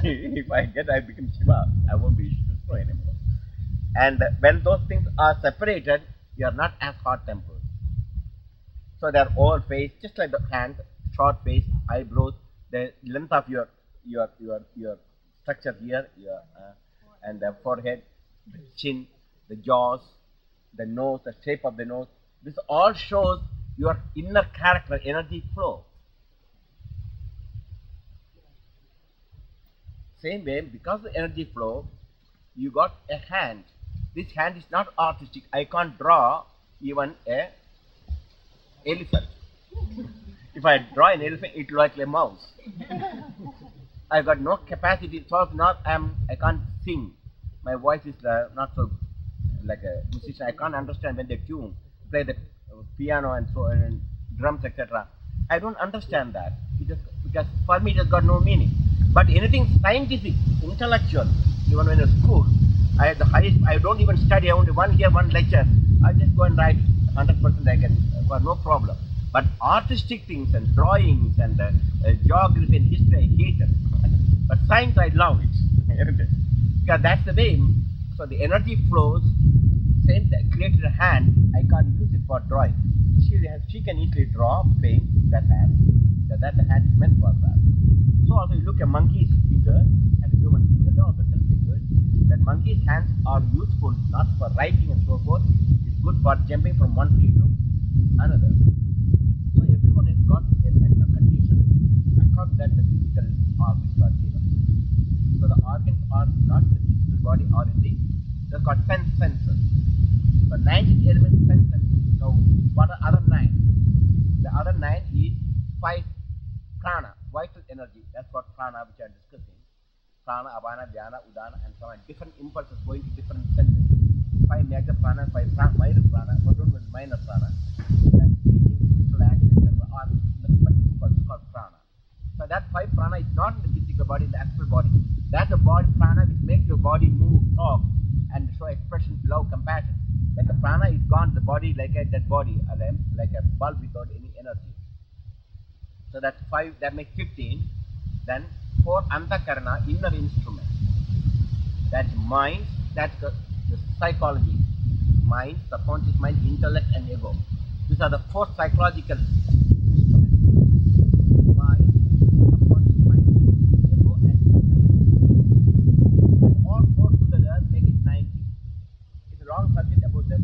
If I become Shiva, I won't be Vishnu anymore. And when those things are separated, you are not as hot-tempered. So they are all face, just like the hand, short face, eyebrows, the length of your structure here, and the forehead, the chin, the jaws, the nose, the shape of the nose. This all shows your inner character, energy flow. Same way, because of the energy flow, you got a hand. This hand is not artistic. I can't draw even a elephant. If I draw an elephant, it looks like a mouse. I got no capacity. So I can't sing. My voice is not so like a musician. I can't understand when they tune, play the piano and so and drums, etc. I don't understand that because for me it has got no meaning. But anything scientific, intellectual, even when in school, I had the highest. I don't even study. I only one lecture. I just go and write 100%. I can got no problem. But artistic things and drawings and geography and history, I hate it. But science, I love it. Because that's the way. So the energy flows. Same that created a hand. I can't use it for drawing. She can easily draw, paint that hand. That the hand is meant for that. So also you look at monkey's finger and a human finger. They also configured. That monkey's hands are useful not for writing and so forth. It's good for jumping from one tree to another. So everyone has got a mental condition according that the physical organs are given. So the organs are not the physical body or in the, they're called senses. So 19 elements, senses. So what are other 9? The other 9 is 5 prana, vital energy. That's what prana which I am discussing. Prana, apana, dhyana, udana, and so on. Different impulses going to different centers. 5 major prana, 5 minor prana. What don't with minor prana? That's breathing, relax, etc. Or but impulse called prana. So that 5 prana is not in the physical body, in the astral body. That's the body prana which makes your body move, talk, and show expressions, love, compassion. When the prana is gone, the body like a dead body, a lamp, like a bulb without any energy. So that's 5, that makes 15. Then 4 antakarana, inner instrument. That's mind, that's the psychology. Mind, subconscious mind, intellect and ego. These are the 4 psychological instruments. Mind, subconscious mind, ego and intellect. And all 4 together make it 90. It's a long subject about the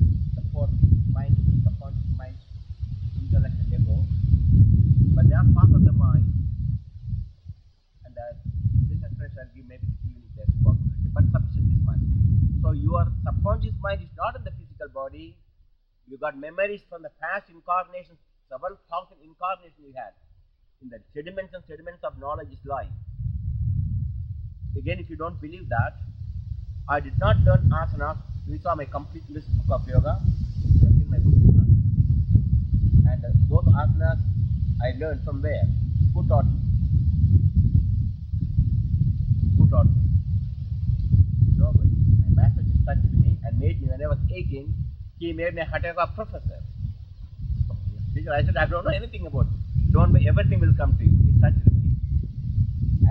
4 mind, subconscious mind, intellect and ego. But they are part of the mind, and this expression I'll give maybe this evening there's a possibility, but sufficient this much. So your subconscious mind is not in the physical body. You got memories from the past incarnations, several thousand incarnations you had. In the sediments and sediments of knowledge is lying. Again, if you don't believe that, I did not learn asana We saw my complete list book of yoga. You have seen my book, you know? And those asanas I learned from where? Who taught me? Who taught me? Nobody. My master just touched me and made me, when I was 18, he made me a Hatha professor. Teacher, I said, I don't know anything about it. Don't worry, everything will come to you. He touched me.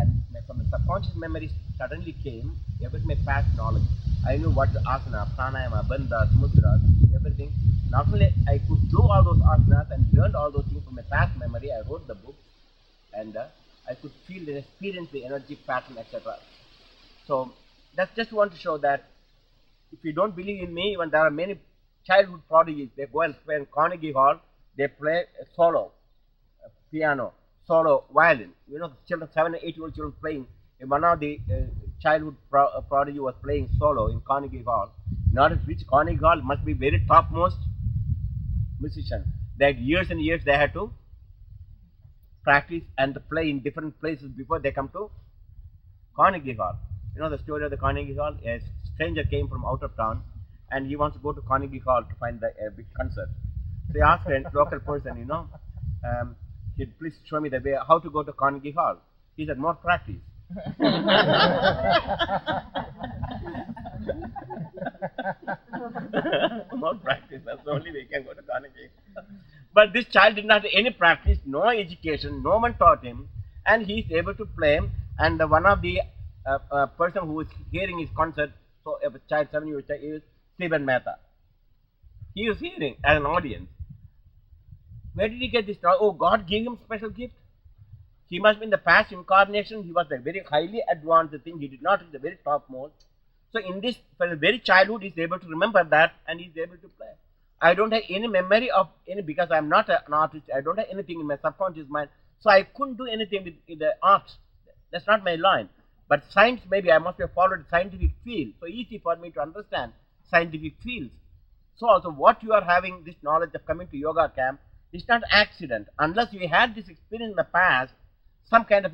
And from the subconscious memory suddenly came everything, my past knowledge. I knew what the asana, pranayama, bandhas, mudras, everything. Not only I could do all those asanas and learned all those things from my past memory, I wrote the book and I could feel and experience the energy pattern, etc. So that's just want to show that if you don't believe in me, even there are many childhood prodigies, they go and play in Carnegie Hall, they play solo, piano, solo, violin. You know, children, 7 and 8-year-old children playing. One of the childhood prodigy was playing solo in Carnegie Hall. In order to reach Carnegie Hall, must be very topmost musician. They had years and years they had to practice and play in different places before they come to Carnegie Hall. You know the story of the Carnegie Hall? A stranger came from out of town and he wants to go to Carnegie Hall to find the big concert. So he asked a local person, you know, please show me the way, how to go to Carnegie Hall. He said, more practice. More practice, that's the only way you can go to Carnegie. But this child did not have any practice, no education, no one taught him, and he is able to play. And one of the person who was hearing his concert, so a child, 7 years old, is Stephen Mehta. He was hearing as an audience. Where did he get this? Oh, God gave him special gift. He must be in the past incarnation. He was a very highly advanced thing. He did not reach the very topmost. So in this, for the very childhood, he is able to remember that and he is able to play. I don't have any memory of any, because I am not an artist. I don't have anything in my subconscious mind. So I couldn't do anything with the art. That's not my line. But science, maybe I must have followed scientific field. So easy for me to understand scientific fields. So also what you are having, this knowledge of coming to yoga camp, it's not accident. Unless you had this experience in the past, some kind of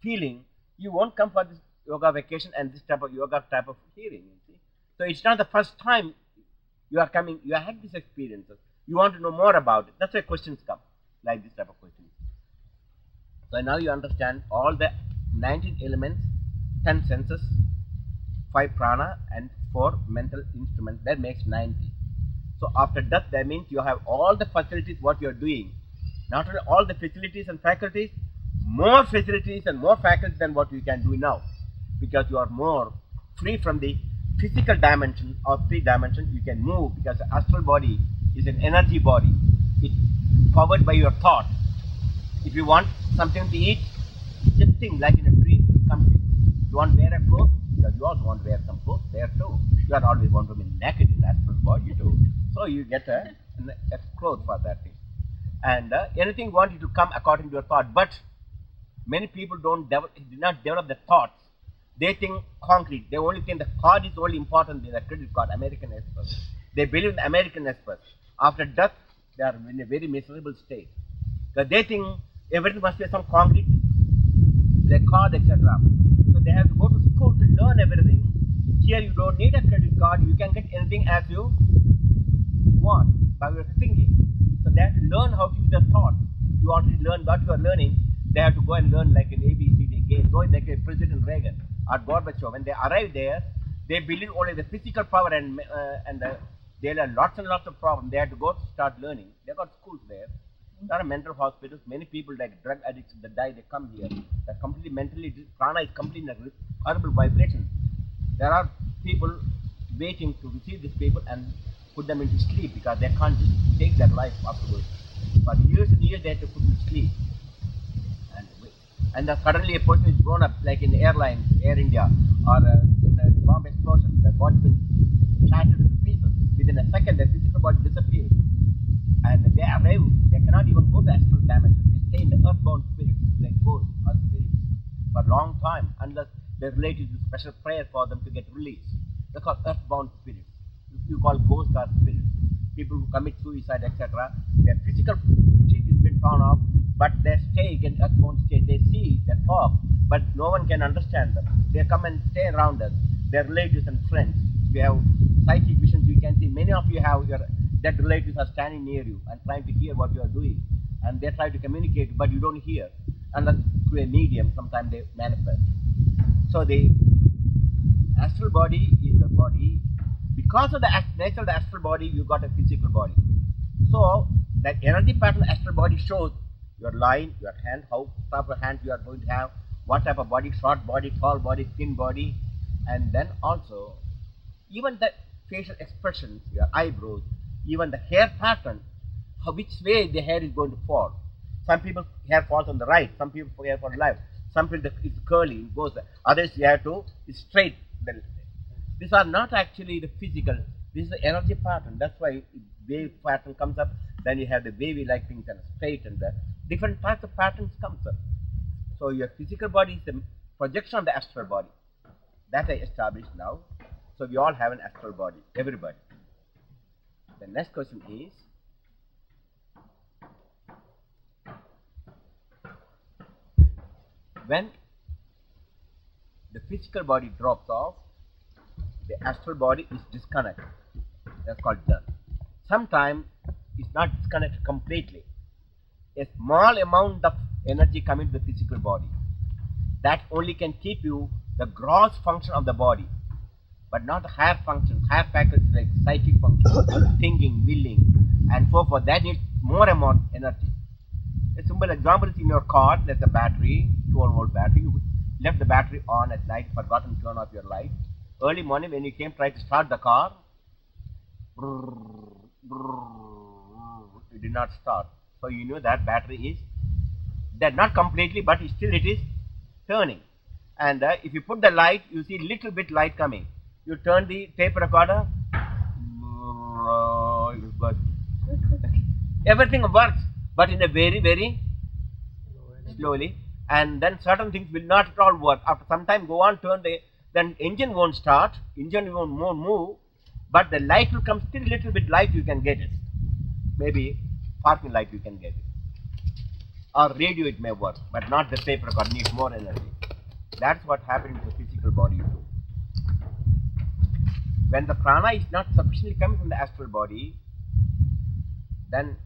feeling, you won't come for this yoga vacation and this type of yoga type of hearing. You see? So it's not the first time you are coming, you have had these experiences. You want to know more about it. That's why questions come, like this type of questions. So now you understand all the 19 elements, 10 senses, 5 prana and 4 mental instruments. That makes 90. So after death, that means you have all the facilities what you are doing. Not only all the facilities and faculties, more facilities and more faculties than what you can do now. Because you are more free from the physical dimension or 3 dimension. You can move because the astral body is an energy body. It's powered by your thought. If you want something to eat, just think like in a dream, it will come to you. You want to wear a clothes, because you also want to wear some clothes there too. You are always want to be naked in astral body too. So you get a clothes for that thing. And anything want you to come according to your thought. But many people did not develop the thoughts. They think concrete. They only think the card is only important, the credit card, American Express. They believe in the American Express. After death, they are in a very miserable state. Because they think everything must be some concrete, the card, etc. So they have to go to school to learn everything. Here you don't need a credit card. You can get anything as you want by your thinking. So they have to learn how to use their thought. You already learn what you are learning. They have to go and learn like an ABCD game. Going like a President Reagan or Gorbachev. When they arrive there, they believe only the physical power and there are lots and lots of problems. They have to go to start learning. They got schools there. There are mental hospitals. Many people like drug addicts that die, they come here. They're completely mentally, prana is completely in a horrible vibration. There are people waiting to receive these people and put them into sleep because they can't just take their life afterwards. For years and years they have to put them to sleep. And suddenly a person is blown up like in airlines, Air India or in a bomb explosion, the body been shattered into pieces. Within a second the physical body disappears. And they arrive, they cannot even go to astral dimension. They stay in the earthbound spirits, like ghosts or spirits, for a long time, unless their relatives do special prayer for them to get released. They're called earthbound spirits. You call ghosts or spirits. People who commit suicide, etc. Their physical cheek has been torn off, but they stay in earthbound state. They see, they talk, but no one can understand them. They come and stay around us. Their relatives and friends. We have psychic visions, you can see many of you have your dead relatives are standing near you and trying to hear what you are doing, and they try to communicate, but you don't hear unless through a medium. Sometimes they manifest. So the astral body is the body. Because of the nature of the astral body, you got a physical body. So that energy pattern astral body shows your line, your hand, how type of hand you are going to have, what type of body, short body, tall body, thin body, and then also even the facial expressions, your eyebrows, even the hair pattern, which way the hair is going to fall. Some people hair falls on the right, some people hair falls on the left, some people it's curly, it goes there. Others you have to it's straight. These are not actually the physical, this is the energy pattern. That's why wave pattern comes up, then you have the wavy like things and straight, and the different types of patterns comes up. So your physical body is the projection of the astral body. That I established now. So we all have an astral body, everybody. The next question is, when the physical body drops off, the astral body is disconnected. That's called death. Sometimes it's not disconnected completely. A small amount of energy coming to the physical body. That only can keep you the gross function of the body, but not the higher functions, higher faculties like psychic function, thinking, willing, and so forth. That needs more amount of energy. A simple example is in your car, there's a battery, 12-volt battery. You left the battery on at night, forgotten to turn off your light. Early morning when you came, try to start the car, it did not start. So you know that battery is dead. Not completely, but still it is turning. And if you put the light, you see little bit light coming. You turn the tape recorder, everything works, but in a very, very slowly. And then certain things will not at all work. After some time, go on, turn the, then engine won't start, engine won't move, but the light will come, still little bit light you can get it. Maybe parking light you can get it. Or radio it may work, but not the tape recorder, needs more energy. That's what happened to the physical body too. When the prana is not sufficiently coming from the astral body, then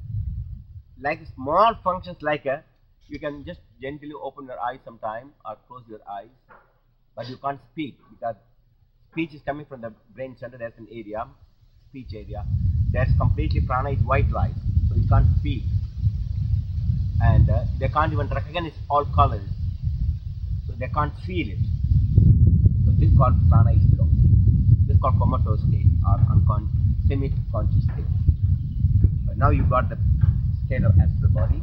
like small functions like you can just gently open your eyes sometime or close your eyes, but you can't speak because speech is coming from the brain center. There's an area, speech area. There's completely prana is white light, so you can't speak, and they can't even recognize all colors, so they can't feel it. So this is called prana is low. This is called comatose state or semi-conscious state. So now you got the state of astral body.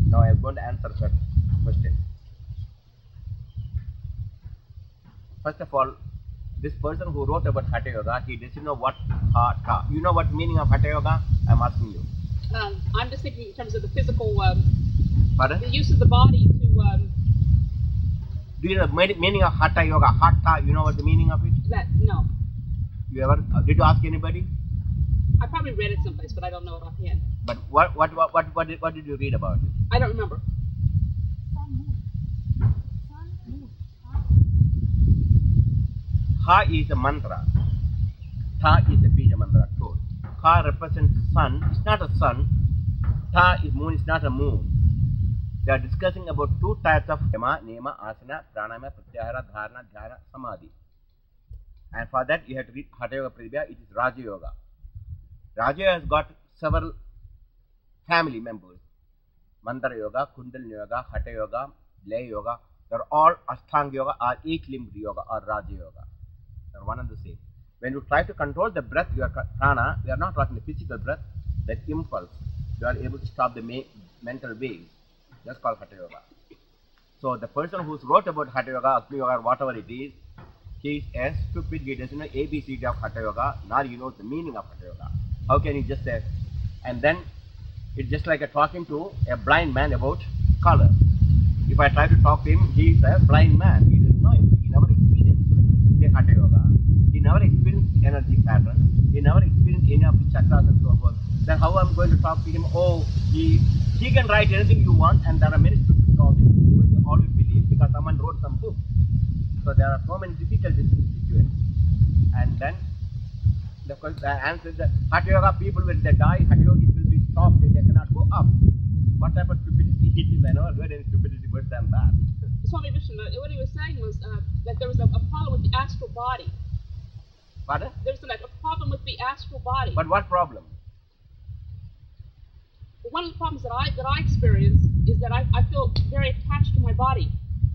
Now I am going to answer that question. First of all, this person who wrote about Hatha Yoga, he doesn't know what Hatha. You know what meaning of Hatha Yoga? I'm asking you. I'm just thinking in terms of the physical, Pardon? the use of the body to. Do you know the meaning of Hatha Yoga? Hatha, you know what the meaning of it? That no. You ever did you ask anybody? I probably read it someplace, but I don't know it offhand. But what did you read about it? I don't remember. Ha is a mantra. Tha is a bija mantra. Told. Ka represents sun. It's not a sun. Tha is moon. It's not a moon. They are discussing about two types of yama, nema, asana, pranayama, pratyahara, dharana, dhyana, samadhi. And for that you have to read Hatha Yoga Pradipya. It is Raja Yoga. Raja Yoga has got several family members. Mantra Yoga, Kundalini Yoga, Hatha Yoga, Lay Yoga. They are all Ashtanga Yoga or 8-limbed Yoga or Raja Yoga. They are one and the same. When you try to control the breath, your prana, we are not talking the physical breath, that impulse, you are able to stop the mental waves. That's called Hatha Yoga. So the person who wrote about Hatha Yoga, Agni Yoga, or whatever it is, he is as stupid, he doesn't know ABCD of Hatha Yoga, nor he knows the meaning of Hatha Yoga. How can he just say? And then it's just like talking to a blind man about color. If I try to talk to him, he is a blind man. He doesn't know it. He never experienced the Hatha Yoga. He never experienced energy pattern. He never experienced any of the chakras and so forth. Then how am I going to talk to him? Oh, he can write anything you want, and there are many stupid comments because they always believe because someone wrote some book. So there are so many difficulties in the situation. And then The answer is that Hatha Yoga people, when they die, Hatha Yogis will be stopped, they cannot go up. What type of stupidity it is? I never heard any stupidity worse than that. Swami Vishnu, what he was saying was that there was a problem with the astral body. Pardon? There's a problem with the astral body. But what problem? One of the problems that I experience is that I feel very attached to my body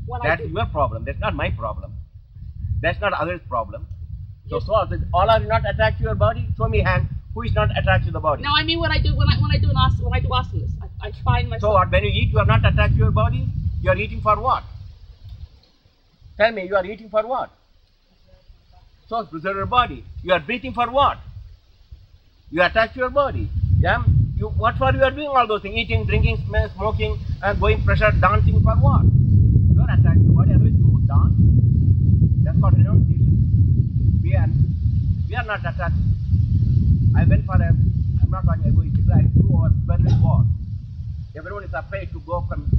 when That's I do. your problem. That's not my problem. That's not others' problem. So, Yes. all are you not attached to your body? Show me hand. Who is not attached to the body? No, I mean when I do asanas, I find myself. So what? When you eat, you are not attached to your body. You are eating for what? Tell me, you are eating for what? So preserve your body. You are breathing for what? You are attached to your body. Yeah. What for you are doing all those things? Eating, drinking, smoking, and going pressure, dancing for what? You are attached to the body. Otherwise, you would dance. That's called renunciation. We are not attached. I went for I'm not talking egoistic, I flew over Berlin Wall. Everyone is afraid to go from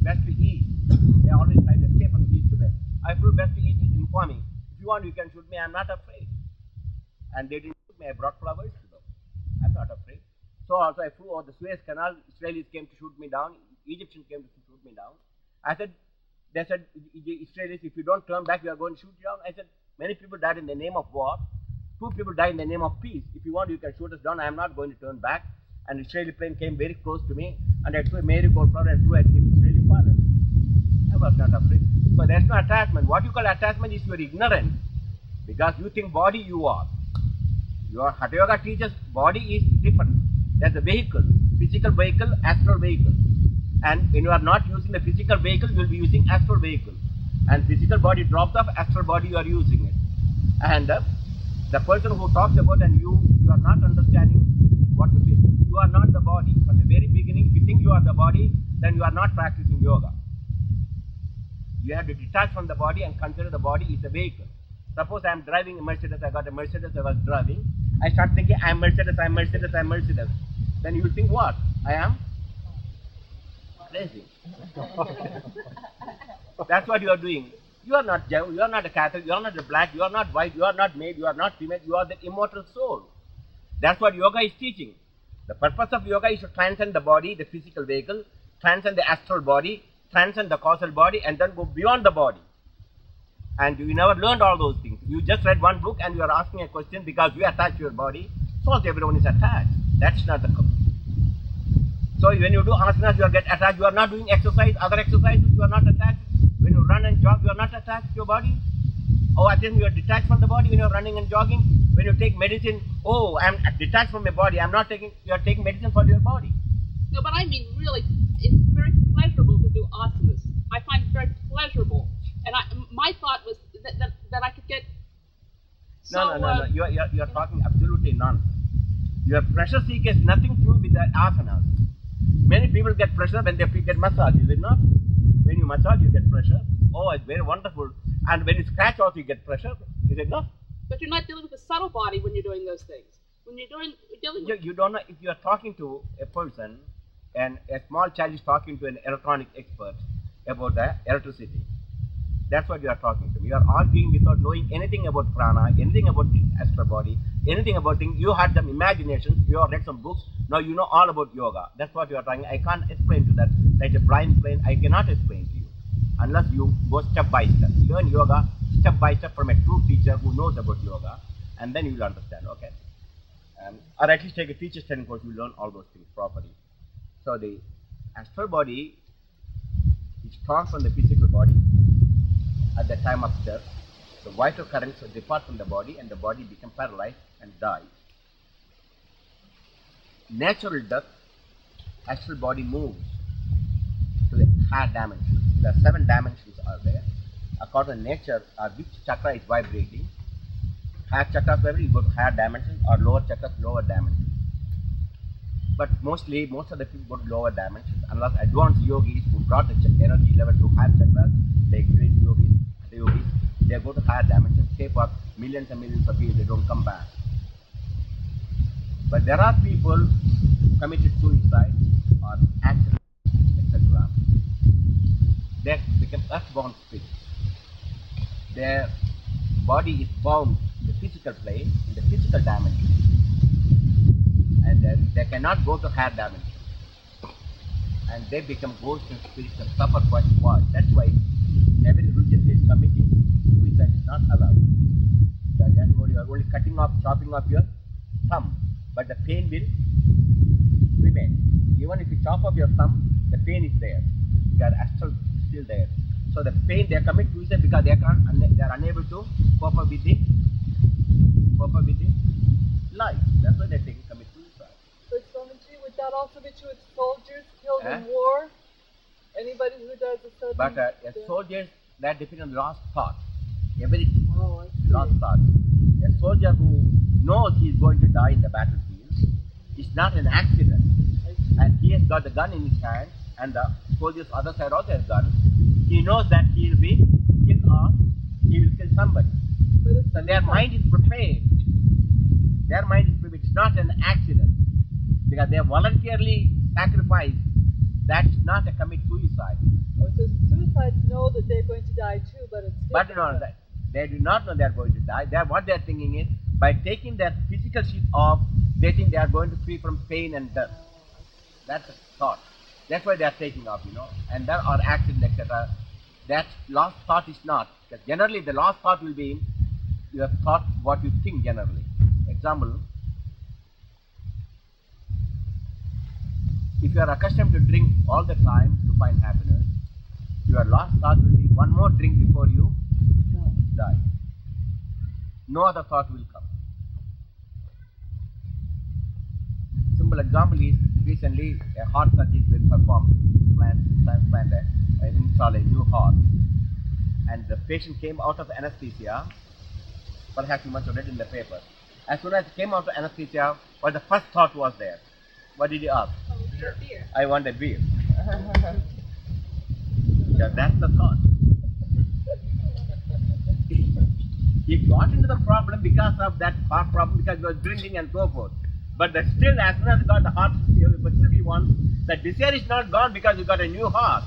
west to east. They always try to escape from east to west. I flew west to east informing. If you want, you can shoot me, I'm not afraid. And they didn't shoot me, I brought flowers to them. I'm not afraid. So also I flew over the Suez Canal, Israelis came to shoot me down, Egyptians came to shoot me down. They said, the Israelis, if you don't turn back, we are going to shoot you down. I said, many people died in the name of war. 2 people died in the name of peace. If you want, you can shoot us down. I am not going to turn back. An Israeli plane came very close to me, and I threw a marigold flower and threw at him, Israeli father. I was not afraid. So there's no attachment. What you call attachment is your ignorance. Because you think body you are. Your Hatha Yoga teaches body is different. There's a vehicle, physical vehicle, astral vehicle. And when you are not using the physical vehicle, you will be using astral vehicle. And physical body drops off, astral body you are using it. And the person who talks about and you are not understanding what to say. You are not the body. From the very beginning, if you think you are the body, then you are not practicing yoga. You have to detach from the body and consider the body is a vehicle. Suppose I am driving a Mercedes, I got a Mercedes, I was driving. I start thinking, I am Mercedes, I am Mercedes, I am Mercedes. Then you will think what? I am crazy. That's what you are doing. You are not Jew, you are not a Catholic, you are not a black, you are not white, you are not male, you are not female, you are the immortal soul. That's what yoga is teaching. The purpose of yoga is to transcend the body, the physical vehicle, transcend the astral body, transcend the causal body, and then go beyond the body. And you never learned all those things. You just read one book and you are asking a question because you attach to your body. So everyone is attached. That's not the cause. So when you do asanas, you get attached. You are not doing exercise, other exercises, you are not attached. When you run and jog, you are not attached to your body. Oh, I think you are detached from the body when you are running and jogging. When you take medicine, oh, I am detached from my body. I am not taking, you are taking medicine for your body. No, but I mean really, it's very pleasurable to do asanas. I find it very pleasurable. And my thought was that I could get so... No. You are talking absolutely nonsense. Your pressure seek has nothing to do with the asanas. Many people get pressure when they get massage, is it not? When you massage, you get pressure. Oh, it's very wonderful. And when you scratch also, you get pressure, is it not? But you're not dealing with the subtle body when you're doing those things. When you're dealing with... You don't know, if you are talking to a person, and a small child is talking to an electronic expert about the electricity. That's what you are talking to me. You are arguing without knowing anything about prana, anything about the astral body, anything about things. You had some imaginations, you have read some books, now you know all about yoga. That's what you are talking. I can't explain to that. Like a blind plane, I cannot explain to you. Unless you go step by step. Learn yoga step by step from a true teacher who knows about yoga, and then you will understand, okay? Or at least take a teacher's training course, you will learn all those things properly. So the astral body is torn from the physical body. At the time of death, the vital currents depart from the body and the body becomes paralyzed and dies. Natural death, astral body moves to the higher dimensions. There are 7 dimensions are there. According to nature, which chakra is vibrating. Higher chakras vibrating, you go to higher dimensions, or lower chakras, lower dimensions. But most of the people go to lower dimensions, unless advanced yogis who brought the energy level to higher chakras, like great yogis, they go to higher dimensions, stay for millions and millions of years, they don't come back. But there are people who committed suicide or accidents, etc. They become earthbound spirits. Their body is bound, the physical plane, in the physical dimension, and they cannot go to higher dimension, and they become ghosts and spirits and suffer quite a lot. That's why in every religion is committing suicide is not allowed. You are only cutting off, chopping off your thumb, but the pain will remain. Even if you chop off your thumb, the pain is there. Your astral is still there. So the pain, they commit suicide because they are unable to cope up with the life. That's why they commit suicide. But Swamiji, would that also be true with soldiers killed in war? Anybody who does a sudden But soldiers, that depends on the last thought. Every I see. last thought. A soldier who knows he is going to die in the battlefield is not an accident. And he has got the gun in his hand, and the soldiers other side also has gun. He knows that he will be killed or he will kill somebody. So their mind is prepared. Their mind is prepared. It's not an accident. Because they voluntarily sacrifice. That's not a commit suicide. Oh, so suicides know that they're going to die too, but it's But different. no, they do not know they are going to die. What they are thinking is, by taking their physical sheet off, they think they are going to free from pain and death. That's a thought. That's why they are taking off, and there are accidents, etc. That last thought is not. Because generally, the last thought will be your thought, what you think generally. Example, if you are accustomed to drink all the time to find happiness, your last thought will be one more drink before you die. No other thought will come. Simple example is, recently a heart surgery has been performed, install a new heart, and the patient came out of anesthesia. Perhaps you must have read in the paper. As soon as he came out of anesthesia, what the first thought was there? What did he ask? Beer. I want a beer. Yeah, that's the thought. He got into the problem because of that heart problem, because he was drinking and so forth. But still, as soon as he got the heart, but still he wants, the desire is not gone because you got a new heart.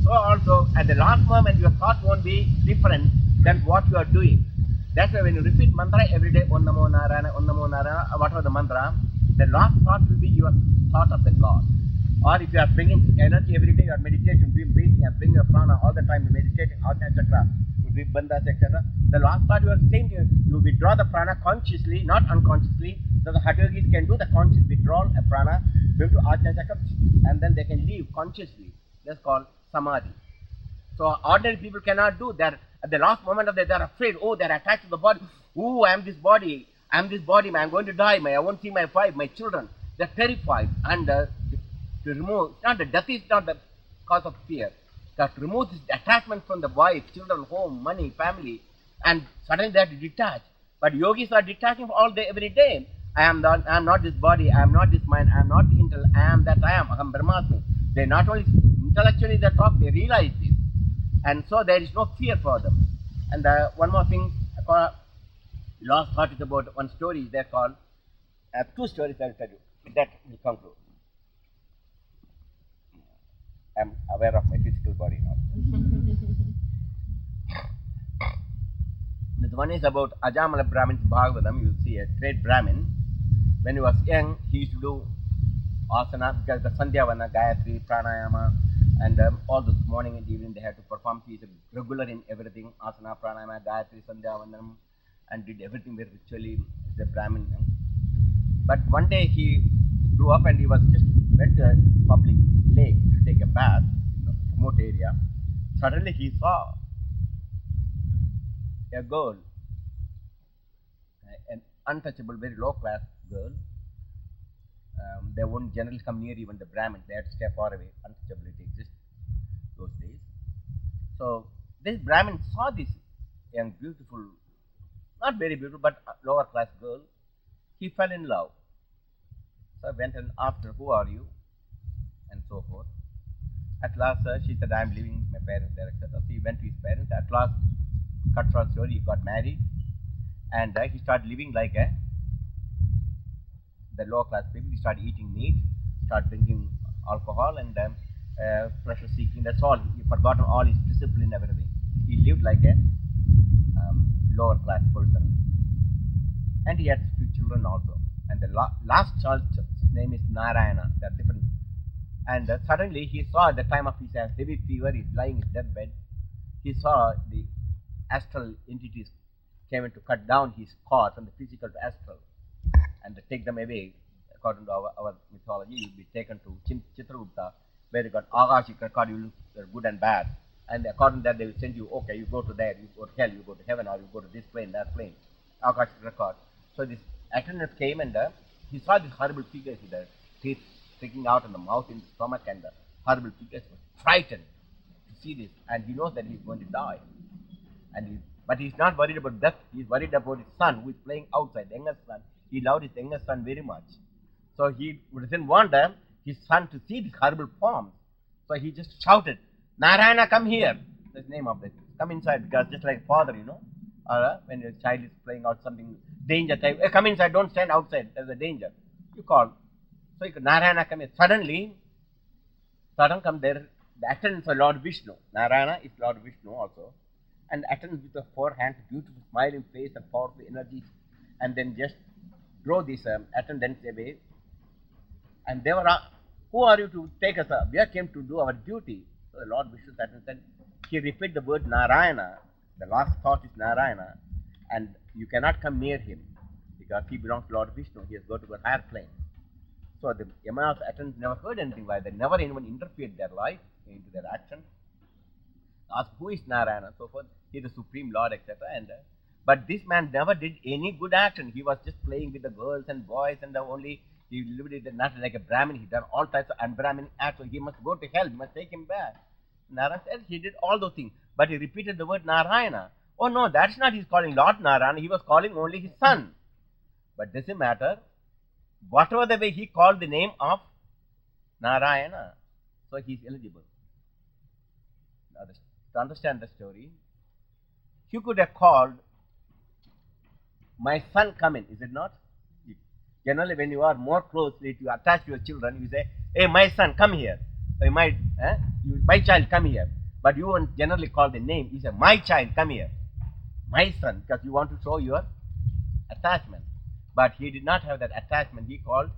So also, at the last moment, your thought won't be different than what you are doing. That's why when you repeat mantra every day, Om Namo Narayana, whatever the mantra, the last thought will be your thought of the God. Or if you are bringing energy every day, you are meditating, doing breathing and bringing your prana all the time, you meditating, etc. You do bandhas, etc. The last thought you are saying, you withdraw the prana consciously, not unconsciously. So the Hatha yogis can do the conscious withdrawal of prana, bring to Ajna Chakra, and then they can leave consciously. That's called Samadhi. So ordinary people cannot do that. At the last moment of that, they are afraid. Oh, they are attached to the body. Oh, I am this body. I am this body. I am going to die. I won't see my wife, my children. They are terrified. And to remove, death is not the cause of fear. That remove this attachment from the wife, children, home, money, family, and suddenly they are detached. But yogis are detaching all day, every day. I am not this body. I am not this mind. I am not the intellect. I am that I am. Aham Brahmasmi. They not only intellectually they talk, they realize this. And so there is no fear for them. And one more thing, last thought is about one story they called, two stories I will tell you, that will conclude. I am aware of my physical body now. The one is about Ajamala Brahmin's Bhagavatam. You will see a great Brahmin. When he was young, he used to do asana, because the Sandhyavana, Gayatri, Pranayama, and all this morning and evening they had to perform. He is regular in everything, asana, pranayama, Gayatri, Sandhyavanam, and did everything very ritually. The Brahmin. But one day he grew up and he was just went to a public lake to take a bath in a remote area. Suddenly he saw a girl, an untouchable, very low class girl. They wouldn't generally come near even the Brahmins. They had to stay far away. Untouchability exists those days. So this Brahmin saw this young, beautiful, not very beautiful, but lower class girl. He fell in love. So I went and asked her, "Who are you?" and so forth. At last, she said, "I am living with my parents there," etc. So he went to his parents. At last, cut short story, he got married, and he started living like the lower class people. He started eating meat, started drinking alcohol, and pleasure seeking. That's all. He forgotten all his discipline, everything. He lived like a lower class person. and he had few children also. And the last child's name is Narayana. They're different. And suddenly he saw at the time of his heavy fever, he's lying in his deathbed. He saw the astral entities came in to cut down his cord from the physical to astral and to take them away. According to our mythology, you will be taken to Chitragupta, where you got Agashik record, you look good and bad. And according to that, they will send you, okay, you go to there, you go to hell, you go to heaven, or you go to this plane, that plane. Agashik record. So this attendant came and he saw these horrible figures with their teeth sticking out in the mouth, in the stomach, and the horrible figures. Was frightened to see this, and he knows that he's going to die. But he's not worried about death. He's worried about his son, who is playing outside, the youngest son. He loved his youngest son very much. So he didn't want his son to see these horrible forms. So he just shouted, Narayana, come here. That's the name of it. Come inside, because just like father, or when your child is playing out something, danger type, hey, come inside, don't stand outside, there's a danger. You call. So you could, Narayana, come here. Sudden come there, the attendants of Lord Vishnu. Narayana is Lord Vishnu also. And attendants with the four hands, beautiful smiling face and powerful energies, and then just drove these attendants away. And they were, who are you to take us up? We are came to do our duty. So the Lord Vishnu said, he repeated the word Narayana. The last thought is Narayana, and you cannot come near him because he belongs to Lord Vishnu. He has got to go higher plane. So the Yama's attendants never heard anything like that. Never anyone interfered their life into their action. Asked who is Narayana, so forth. He is the supreme Lord, etc. But this man never did any good action. He was just playing with the girls and boys, and he lived it not like a Brahmin. He done all types of un-Brahmin acts. So he must go to hell. He must take him back. Narayana said he did all those things, but he repeated the word Narayana. Oh no, that's not he's calling Lord Narayana. He was calling only his son. But doesn't matter. Whatever the way he called the name of Narayana, so he is eligible. Now, to understand the story, he could have called, my son come in, is it not? Generally, when you are more closely to attach to your children, you say, hey, my son, come here. My child, come here. But you won't generally call the name. You say, my child, come here. My son, because you want to show your attachment. But he did not have that attachment. He called,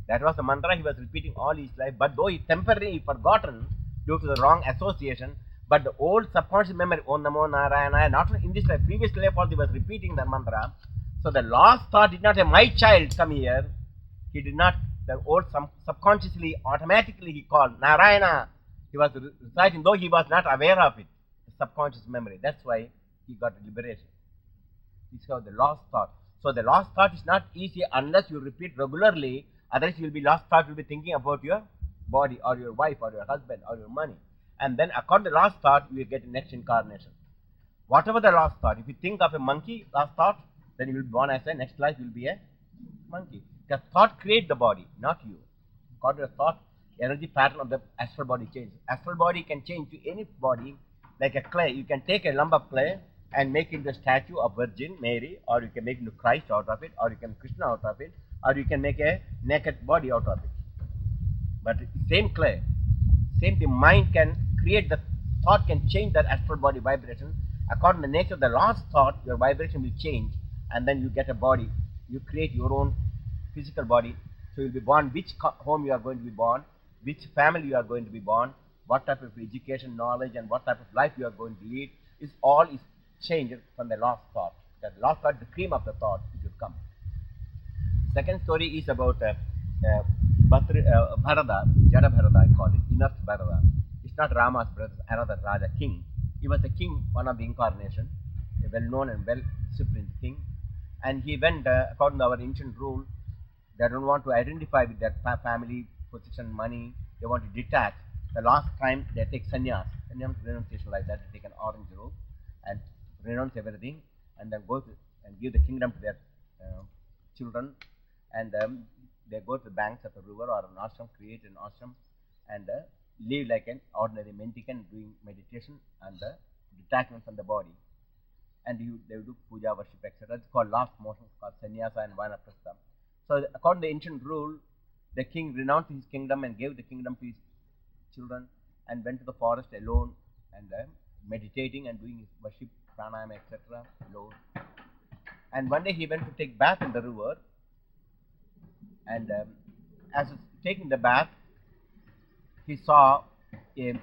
that was the mantra he was repeating all his life. But though he temporarily forgotten due to the wrong association, but the old subconscious memory, Om Namo Narayana, not in this life, previous life also he was repeating the mantra. So the last thought did not say, my child, come here. He did not, the old subconsciously, automatically he called Narayana. He was reciting, though he was not aware of it, subconscious memory. That's why he got liberation. This is how the last thought. So the last thought is not easy unless you repeat regularly. Otherwise, you will be last thought. You will be thinking about your body or your wife or your husband or your money. And then according to the last thought, you will get the next incarnation. Whatever the last thought, if you think of a monkey, last thought, then you will be born as a next life, you will be a monkey. Because thought creates the body, not you. According to the thought, energy pattern of the astral body changes. Astral body can change to any body, like a clay. You can take a lump of clay and make it into a statue of Virgin Mary, or you can make it into Christ out of it, or you can make Krishna out of it, or you can make a naked body out of it. But same clay, same the mind can create, the thought can change that astral body vibration. According to the nature of the last thought, your vibration will change, and then you get a body. You create your own physical body. So you will be born, which home you are going to be born, which family you are going to be born, what type of education, knowledge, and what type of life you are going to lead, is changed from the last thought. The last thought, the cream of the thought, it will come. Second story is about Bharata, Jada Bharata, I call it, Inert Bharata. It's not Rama's brother, another Raja, king. He was a king, one of the incarnation, a well-known and well-disciplined king. And he went, according to our ancient rule, they don't want to identify with their family, position, money. They want to detach. The last time they take sannyas, renunciation like that. They take an orange robe and renounce everything, and then go to and give the kingdom to their children. And they go to the banks of a river or an ashram, create an ashram, and live like an ordinary mendicant, doing meditation and detachment from the body. And they do puja, worship, etc. It's called last motion, called sannyasa and vanaprastha. So according to the ancient rule, the king renounced his kingdom and gave the kingdom to his children and went to the forest alone and meditating and doing his worship, pranayama, etc. alone. And one day he went to take bath in the river, and as he's taking the bath, he saw a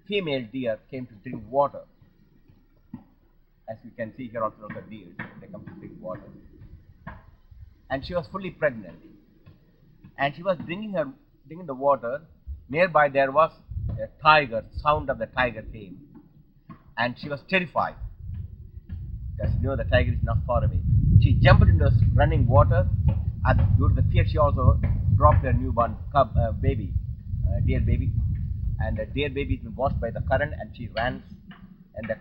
female deer came to drink water. As you can see here also the deers, they come to drink water. And she was fully pregnant. And she was drinking the water. Nearby there was a tiger, sound of the tiger came. And she was terrified, because she knew the tiger is not far away. She jumped into the running water, and due to the fear she also dropped her newborn cub, baby, deer baby. And the deer baby has been washed by the current, and she ran and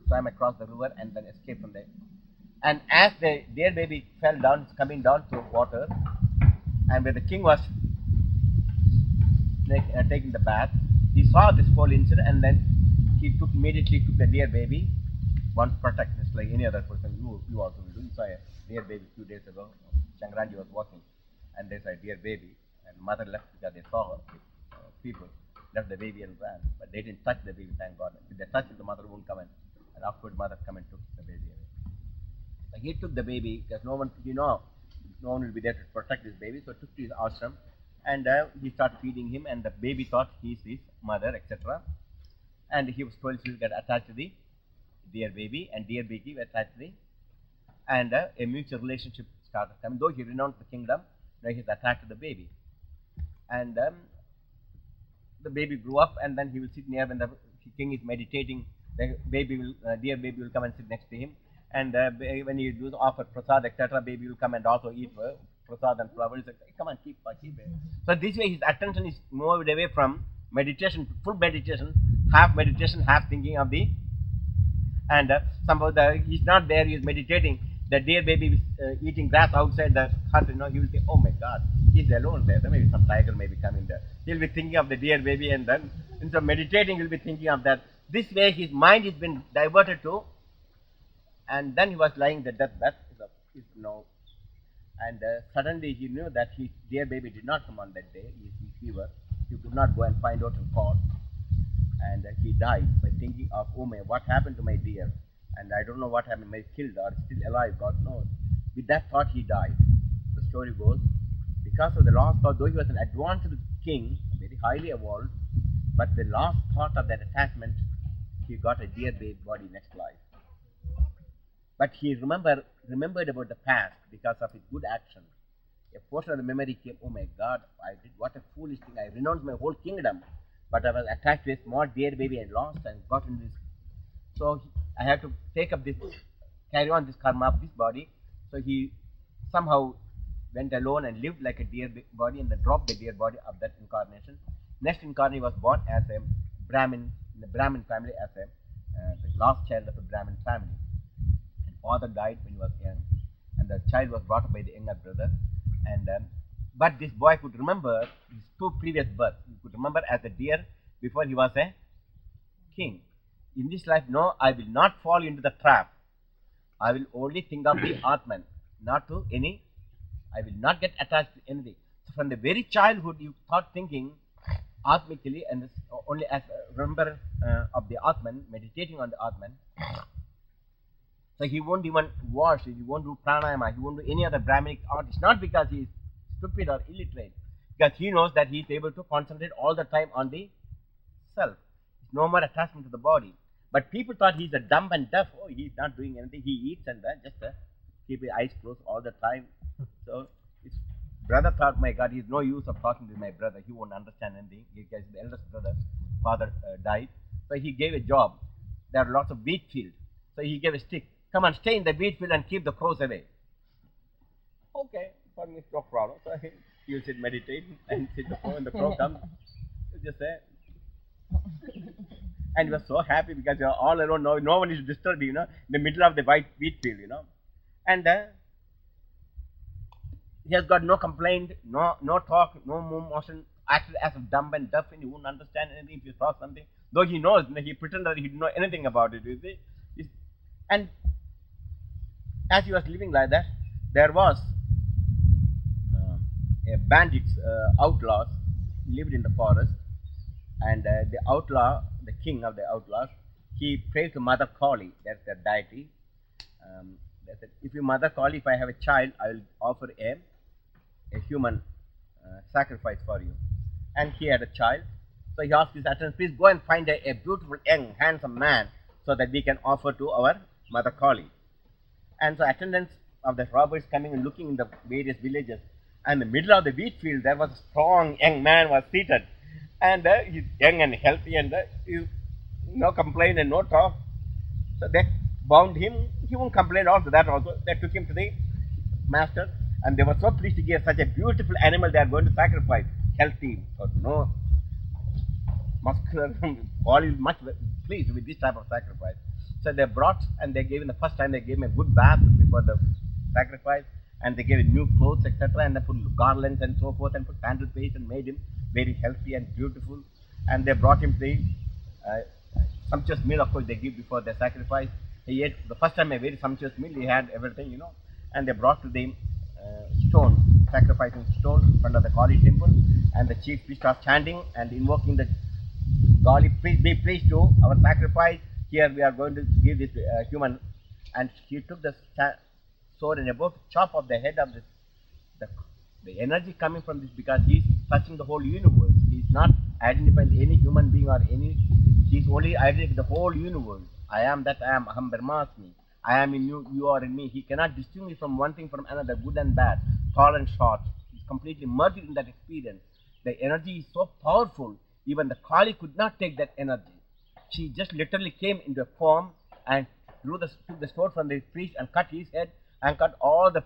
swam across the river and then escaped from there. And as the deer baby fell down, coming down to water, and where the king was taking the bath, he saw this whole incident, and then he immediately took the deer baby, one to protect, just like any other person. You also will do. You saw a deer baby a few days ago. Shankaranji was walking, and there's a deer baby, and mother left because they saw her. People left the baby and ran, but they didn't touch the baby, thank God. If they touched it, the mother won't come in, and afterward mother come and took the baby away. So he took the baby because no one will be there to protect this baby, so took to his ashram, and he started feeding him, and the baby thought he's his mother, etc. And he was told he will get attached to the deer baby, and deer baby attached to the, and a mutual relationship started coming. Though he renounced the kingdom, now he's attached to the baby, and the baby grew up, and then he will sit near when the king is meditating. The deer baby will come and sit next to him, and when he does offer prasad, etc., baby will come and also eat prasad and flowers. Like, come on, keep it. So this way his attention is moved away from meditation, full meditation, half thinking of the, and somehow he's not there, he's meditating. The deer baby is eating grass outside the hut, he will think, oh my God, he's alone there. Maybe some tiger may be coming there. He'll be thinking of the deer baby, and then instead of meditating, he'll be thinking of that. This way his mind has been diverted to, and then he was lying the deathbed, and suddenly he knew that his deer baby did not come on that day. He fever. He could not go and find out and call, and he died by thinking of, oh my, what happened to my deer? And I don't know what happened, maybe killed or still alive, God knows. With that thought he died. The story goes, because of the last thought, though he was an advanced king, very highly evolved, but the last thought of that attachment, he got a deer baby body next life. But he remembered about the past because of his good action. A portion of the memory came, oh my God, I did what a foolish thing. I renounced my whole kingdom, but I was attached to a small deer baby and lost and got in this. So I have to take up this, carry on this karma of this body. So he somehow went alone and lived like a deer body, and then dropped the deer body of that incarnation. Next incarnation, he was born as a Brahmin, in the Brahmin family, as the last child of a Brahmin family. And father died when he was young, and the child was brought up by the younger brother. And but this boy could remember his two previous births. He could remember as a deer before he was a king. In this life, no, I will not fall into the trap. I will only think of the Atman, not to any. I will not get attached to anything. So from the very childhood, you start thinking Atmically, and only as remember of the Atman, meditating on the Atman. So he won't even wash, he won't do pranayama, he won't do any other Brahminic art. It's not because he is stupid or illiterate, because he knows that he is able to concentrate all the time on the self. No more attachment to the body. But people thought he's a dumb and deaf. Oh, he's not doing anything. He eats and just keep his eyes closed all the time. So his brother thought, my God, he's no use of talking to my brother. He won't understand anything. Because the eldest brother, father died. So he gave a job. There are lots of wheat fields. So he gave a stick. Come on, stay in the wheat field and keep the crows away. Okay, for me, no problem. So he'll sit meditating and sit the crow, and the crow comes. Just say. And he was so happy because you're all alone. No one is disturbing, in the middle of the wheat field, And he has got no complaint, no talk, no motion, acted as a dumb and deaf, and he won't understand anything if you talk something. Though he knows, he pretended that he didn't know anything about it, you see. And as he was living like that, there was a bandits, outlaws, lived in the forest. And the outlaw, the king of the outlaws, he prayed to Mother Kali, that's the deity. They said, if your mother Kali, if I have a child, I will offer a human sacrifice for you. And he had a child. So he asked his attendant, please go and find a beautiful, young, handsome man so that we can offer to our mother Kali. And so attendants of the robbers coming and looking in the various villages. And in the middle of the wheat field, there was a strong young man was seated. And he's young and healthy and no complaint and no talk. So they bound him. He won't complain also that also. They took him to the master. And they were so pleased to give such a beautiful animal they are going to sacrifice. Healthy, or no muscular. All is much pleased with this type of sacrifice. So they brought and they gave him the first time they gave him a good bath before the sacrifice, and they gave him new clothes, etc. And they put garlands and so forth and put candle paste and made him very healthy and beautiful. And they brought him the sumptuous meal, of course, they give before the sacrifice. He ate the first time a very sumptuous meal. He had everything, you know. And they brought to the stone, sacrificing stone in front of the Kali temple, and the chief priest was chanting and invoking the Kali, please be pleased to our sacrifice. Here we are going to give this human. And he took the sword and about to chop off the head of this. The energy coming from this, because he is touching the whole universe. He is not identifying any human being or any. He is only identifying the whole universe. I am that I am. Aham Brahmasmi. I am in you, you are in me. He cannot distinguish from one thing from another, good and bad, tall and short. He is completely merged in that experience. The energy is so powerful, even the Kali could not take that energy. She just literally came into a form and took the sword from the priest and cut his head and cut all the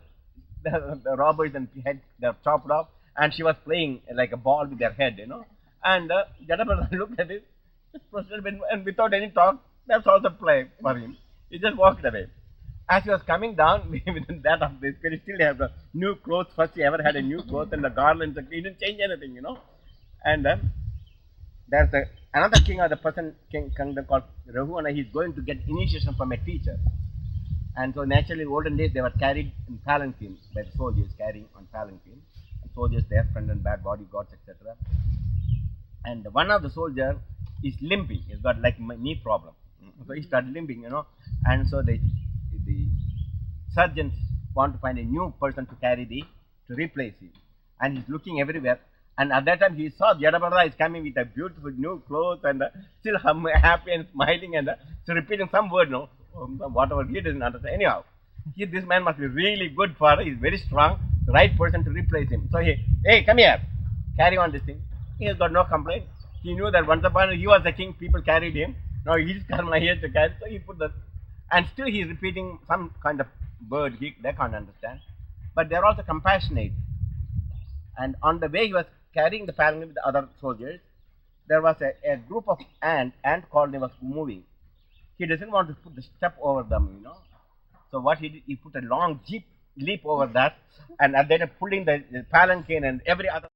robbers and head they were chopped off, and she was playing like a ball with their head, you know. And Jadapada looked at it, just proceeded, and without any talk, that's also play for him. He just walked away. As he was coming down, with that of this, he still have the new clothes. First he ever had a new clothes and the garlands. He didn't change anything, you know. And there's another king or the person kingdom called Rahuna. He's going to get initiation from a teacher. And so naturally, in olden days, they were carried in palanquin by the soldiers, carrying on palanquin. And soldiers, their friend and bad bodyguards, etc. And one of the soldiers is limping. He's got like knee problem. So he started limping, you know. And so the surgeons want to find a new person to replace him. And he's looking everywhere. And at that time he saw Jadapada is coming with a beautiful new clothes and still happy and smiling and so repeating some word, no, whatever he doesn't understand. Anyhow, this man must be really good for, he's very strong, the right person to replace him. So hey, come here, carry on this thing. He has got no complaint. He knew that once upon he was the king, people carried him. Now he's karma here to carry, so he put that. And still he is repeating some kind of word they can't understand. But they are also compassionate. And on the way he was carrying the palanquin with the other soldiers, there was a group of ant colony was moving. He doesn't want to put the step over them, you know. So what he did, he put a long leap over that, and then pulling the palanquin and every other